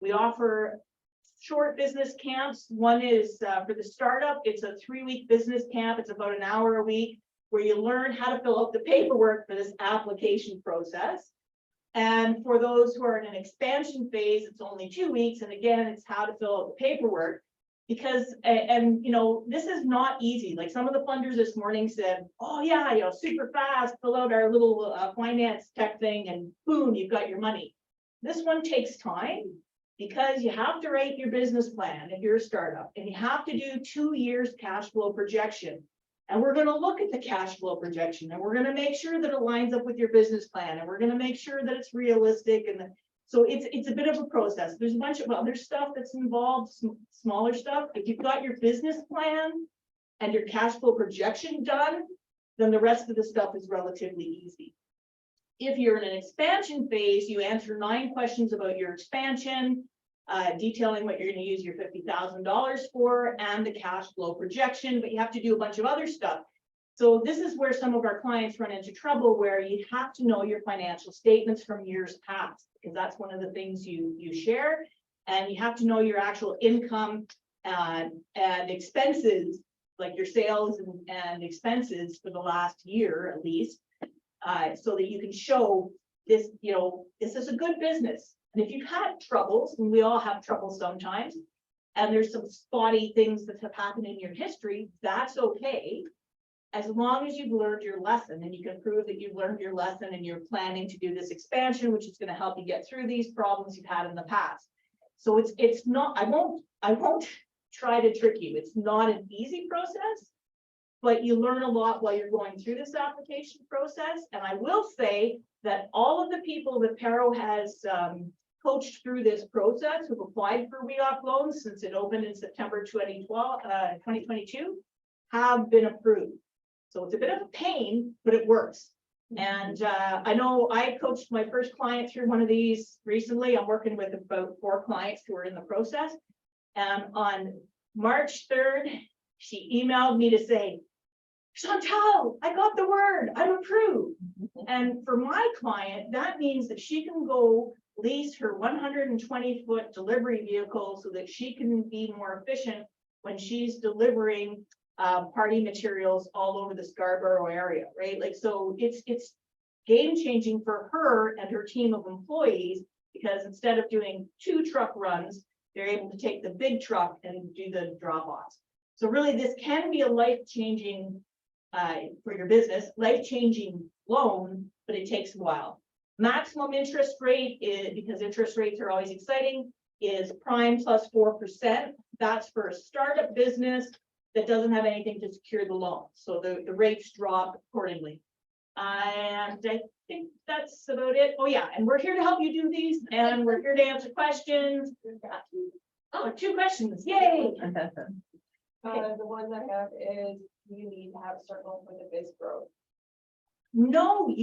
We offer short business camps. One is for the startup. It's a 3-week business camp. It's about an hour a week, where you learn how to fill out the paperwork for this application process. And for those who are in an expansion phase, it's only 2 weeks. And again, it's how to fill out the paperwork. Because, and you know, this is not easy. Like some of the funders this morning said, oh yeah, you know, super fast, fill out our little finance tech thing and boom, you've got your money. This one takes time, because you have to write your business plan if you're a startup, and you have to do 2 years cash flow projection. And we're going to look at the cash flow projection, and we're going to make sure that it lines up with your business plan, and we're going to make sure that it's realistic. And so it's a bit of a process. There's a bunch of other stuff that's involved, smaller stuff. If you've got your business plan and your cash flow projection done, then the rest of the stuff is relatively easy. If you're in an expansion phase, you answer 9 questions about your expansion, detailing what you're going to use your $50,000 for and the cash flow projection, but you have to do a bunch of other stuff. So this is where some of our clients run into trouble, where you have to know your financial statements from years past, because that's one of the things you share, and you have to know your actual income and expenses, like your sales and expenses for the last year at least, so that you can show this, you know, this is a good business. And if you've had troubles, and we all have trouble sometimes, and there's some spotty things that have happened in your history, that's okay, as long as you've learned your lesson and you can prove that you've learned your lesson and you're planning to do this expansion, which is going to help you get through these problems you've had in the past. So it's not, I won't try to trick you. It's not an easy process, but you learn a lot while you're going through this application process. And I will say that all of the people that PARO has coached through this process, who've applied for WEOC loans since it opened in September 2022, have been approved. So it's a bit of a pain, but it works. And I know I coached my first client through one of these recently. I'm working with about 4 clients who are in the process. And on March 3rd, she emailed me to say, Chantal, I got the word, I'm approved. And for my client, that means that she can go lease her 120-foot delivery vehicle so that she can be more efficient when she's delivering party materials all over the Scarborough area, right? Like, so it's game changing for her and her team of employees, because instead of doing 2 truck runs, they're able to take the big truck and do the drop-offs. So really, this can be a life-changing for your business, life-changing loan, but it takes a while. Maximum interest rate is, because interest rates are always exciting, is prime plus 4%. That's for a startup business that doesn't have anything to secure the loan. So the rates drop accordingly. And I think that's about it. Oh yeah, and we're here to help you do these, and we're here to answer questions. Oh, 2 questions, yay. The one I have is, you need to have a circle for the biz growth. No,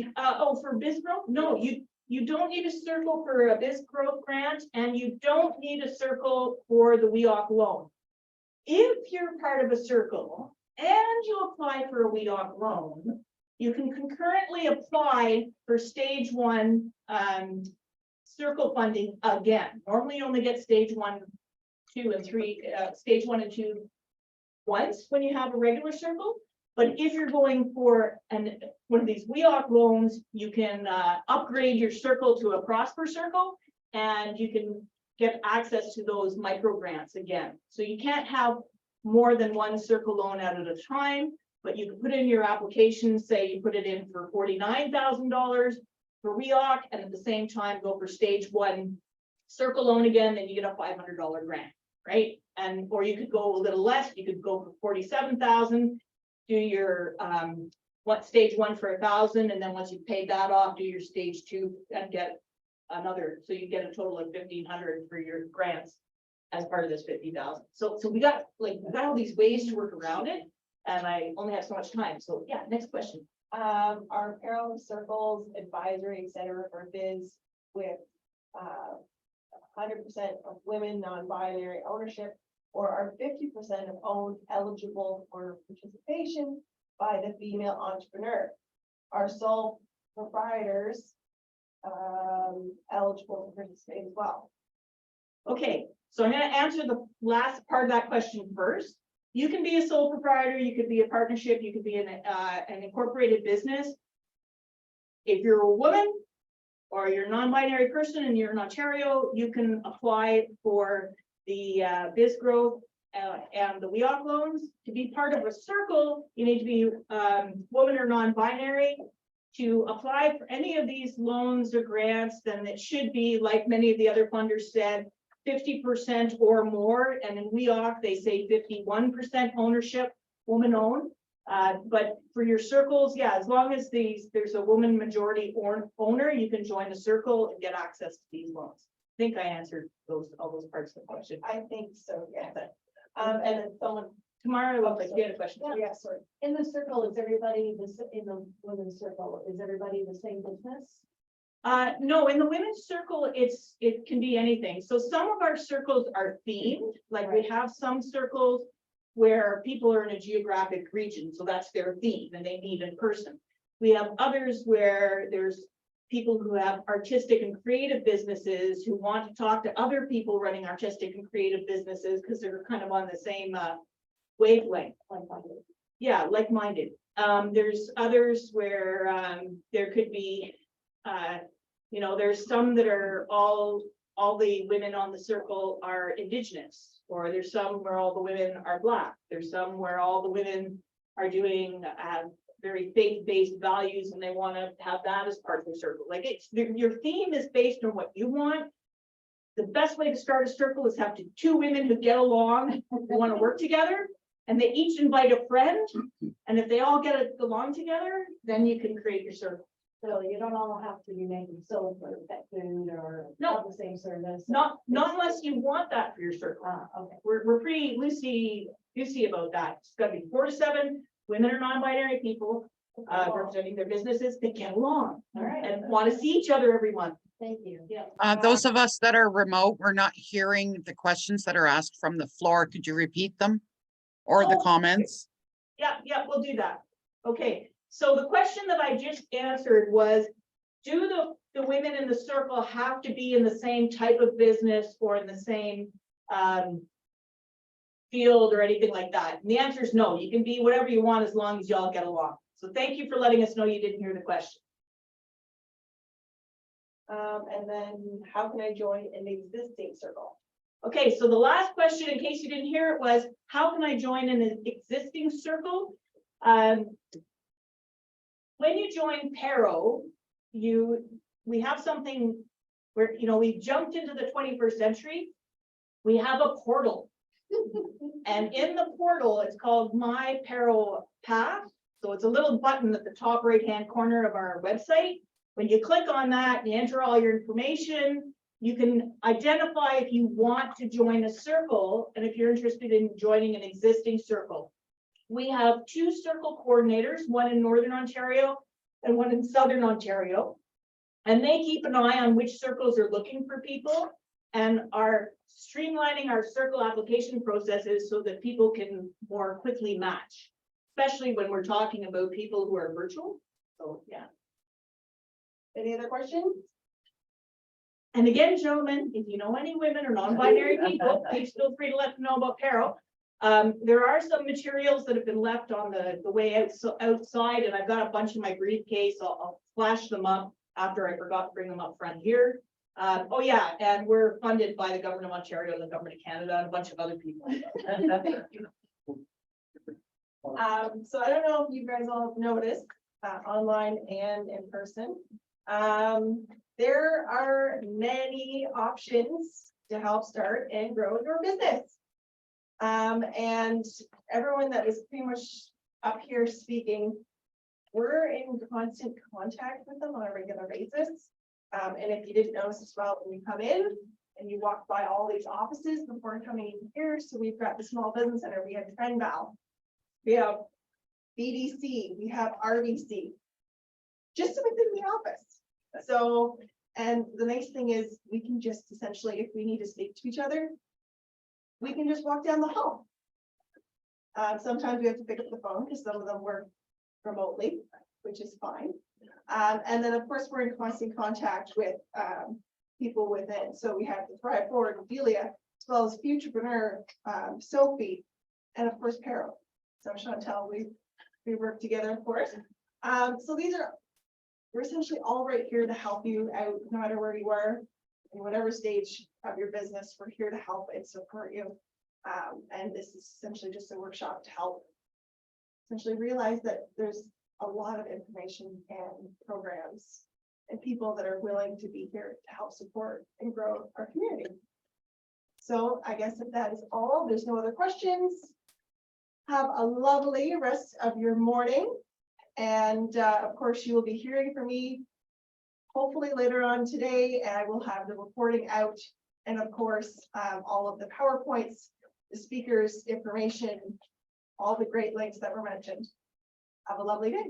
for biz growth? No, you don't need a circle for a biz growth grant, and you don't need a circle for the WEOC loan. If you're part of a circle and you apply for a WEOC loan, you can concurrently apply for stage 1 circle funding again. Normally you only get stage 1, 2, and 3, stage 1 and 2 once when you have a regular circle. But if you're going for one of these WEOC loans, you can upgrade your circle to a Prosper circle, and you can get access to those micro grants again. So you can't have more than 1 circle loan at a time, but you can put in your application, say you put it in for $49,000, for REOC and at the same time go for stage 1 circle loan again, then you get a $500 grant, right? And, or you could go a little less, you could go for 47,000, do your, stage 1 for 1,000, and then once you've paid that off, do your stage 2 and get another, so you get a total of 1,500 for your grants as part of this 50,000. So we got all these ways to work around it, and I only have so much time. So yeah, next question. Our apparel circles, advisory, et cetera, for biz with 100% of women, non-binary ownership, or are 50% of owned eligible for participation by the female entrepreneur? Are sole proprietors eligible to participate as well? Okay, so I'm going to answer the last part of that question first. You can be a sole proprietor, you could be a partnership, you could be an incorporated business. If you're a woman or you're a non-binary person and you're in Ontario, you can apply for the biz growth and the WEOC loans. To be part of a circle, you need to be woman or non-binary. To apply for any of these loans or grants, then it should be, like many of the other funders said, 50% or more, and in WEOC they say 51% ownership, woman owned. But for your circles, yeah, as long as there's a woman majority owner, you can join the circle and get access to these loans. I think I answered all those parts of the question. I think so, yeah. And then someone, Tamara, looks like you had a question. yeah, sorry. In the circle, is everybody in the women's circle, is everybody the same business? No, in the women's circle, it can be anything. So some of our circles are themed, like we have some circles where people are in a geographic region, so that's their theme and they meet in person. We have others where there's people who have artistic and creative businesses who want to talk to other people running artistic and creative businesses because they're kind of on the same wavelength. Yeah, like-minded. There's others where there could be, there's some that are all the women on the circle are Indigenous, or there's some where all the women are Black. There's some where all the women are doing very faith-based values and they want to have that as part of the circle. Like your theme is based on what you want. The best way to start a circle is have two women who get along, who want to work together, and they each invite a friend. And if they all get along together, then you can create your circle. So you don't all have to be making soap or pet food or No. the same service. Not unless you want that for your circle. Okay. We're pretty loosey about that. It's got to be 4 to 7 women or non-binary people representing their businesses that get along All right. and want to see each other every month. Thank you. Yeah. Those of us that are remote, we're not hearing the questions that are asked from the floor. Could you repeat them? Or the Oh, comments? Yeah, we'll do that. Okay, so the question that I just answered was, do the women in the circle have to be in the same type of business or in the same field or anything like that? And the answer is no. You can be whatever you want as long as you all get along. So thank you for letting us know you didn't hear the question. and then how can I join an existing circle? Okay, so the last question, in case you didn't hear it, was how can I join an existing circle? When you join Pero, we have something where, we've jumped into the 21st century. We have a portal. And in the portal, it's called My Pero Path. So it's a little button at the top right-hand corner of our website. When you click on that, you enter all your information. You can identify if you want to join a circle and if you're interested in joining an existing circle. We have 2 circle coordinators, one in Northern Ontario and one in Southern Ontario. And they keep an eye on which circles are looking for people and are streamlining our circle application processes so that people can more quickly match, especially when we're talking about people who are virtual. So, yeah. Any other questions? And again, gentlemen, if you know any women or non-binary people, please feel free to let them know about Pero. There are some materials that have been left on the way outside, and I've got a bunch in my briefcase. I'll flash them up after I forgot to bring them up front here. Oh yeah, and we're funded by the government of Ontario and the government of Canada and a bunch of other people. So I don't know if you guys all have noticed, online and in person, There are many options to help start and grow your business. And everyone that was pretty much up here speaking, we're in constant contact with them on a regular basis. And if you didn't notice as well, when you come in and you walk by all these offices before coming in here, so we've got the small business center, we have Trenval, we have BDC, we have RBC, just within the office. So, and the nice thing is we can just essentially, if we need to speak to each other, we can just walk down the hall. Sometimes we have to pick up the phone because some of them work remotely, which is fine. And then of course, we're in constant contact with people within. So we have the Thrive Forward, Delia, as well as Futurpreneur, Sophie, and of course, Peril. So Chantel, we work together, of course. So we're essentially all right here to help you out, no matter where you are, in whatever stage of your business, we're here to help and support you. And this is essentially just a workshop to help essentially realize that there's a lot of information and programs and people that are willing to be here to help support and grow our community. So I guess if that is all, there's no other questions. Have a lovely rest of your morning. And of course, you will be hearing from me hopefully later on today, and I will have the reporting out. And of course, all of the PowerPoints, the speakers, information, all the great links that were mentioned. Have a lovely day.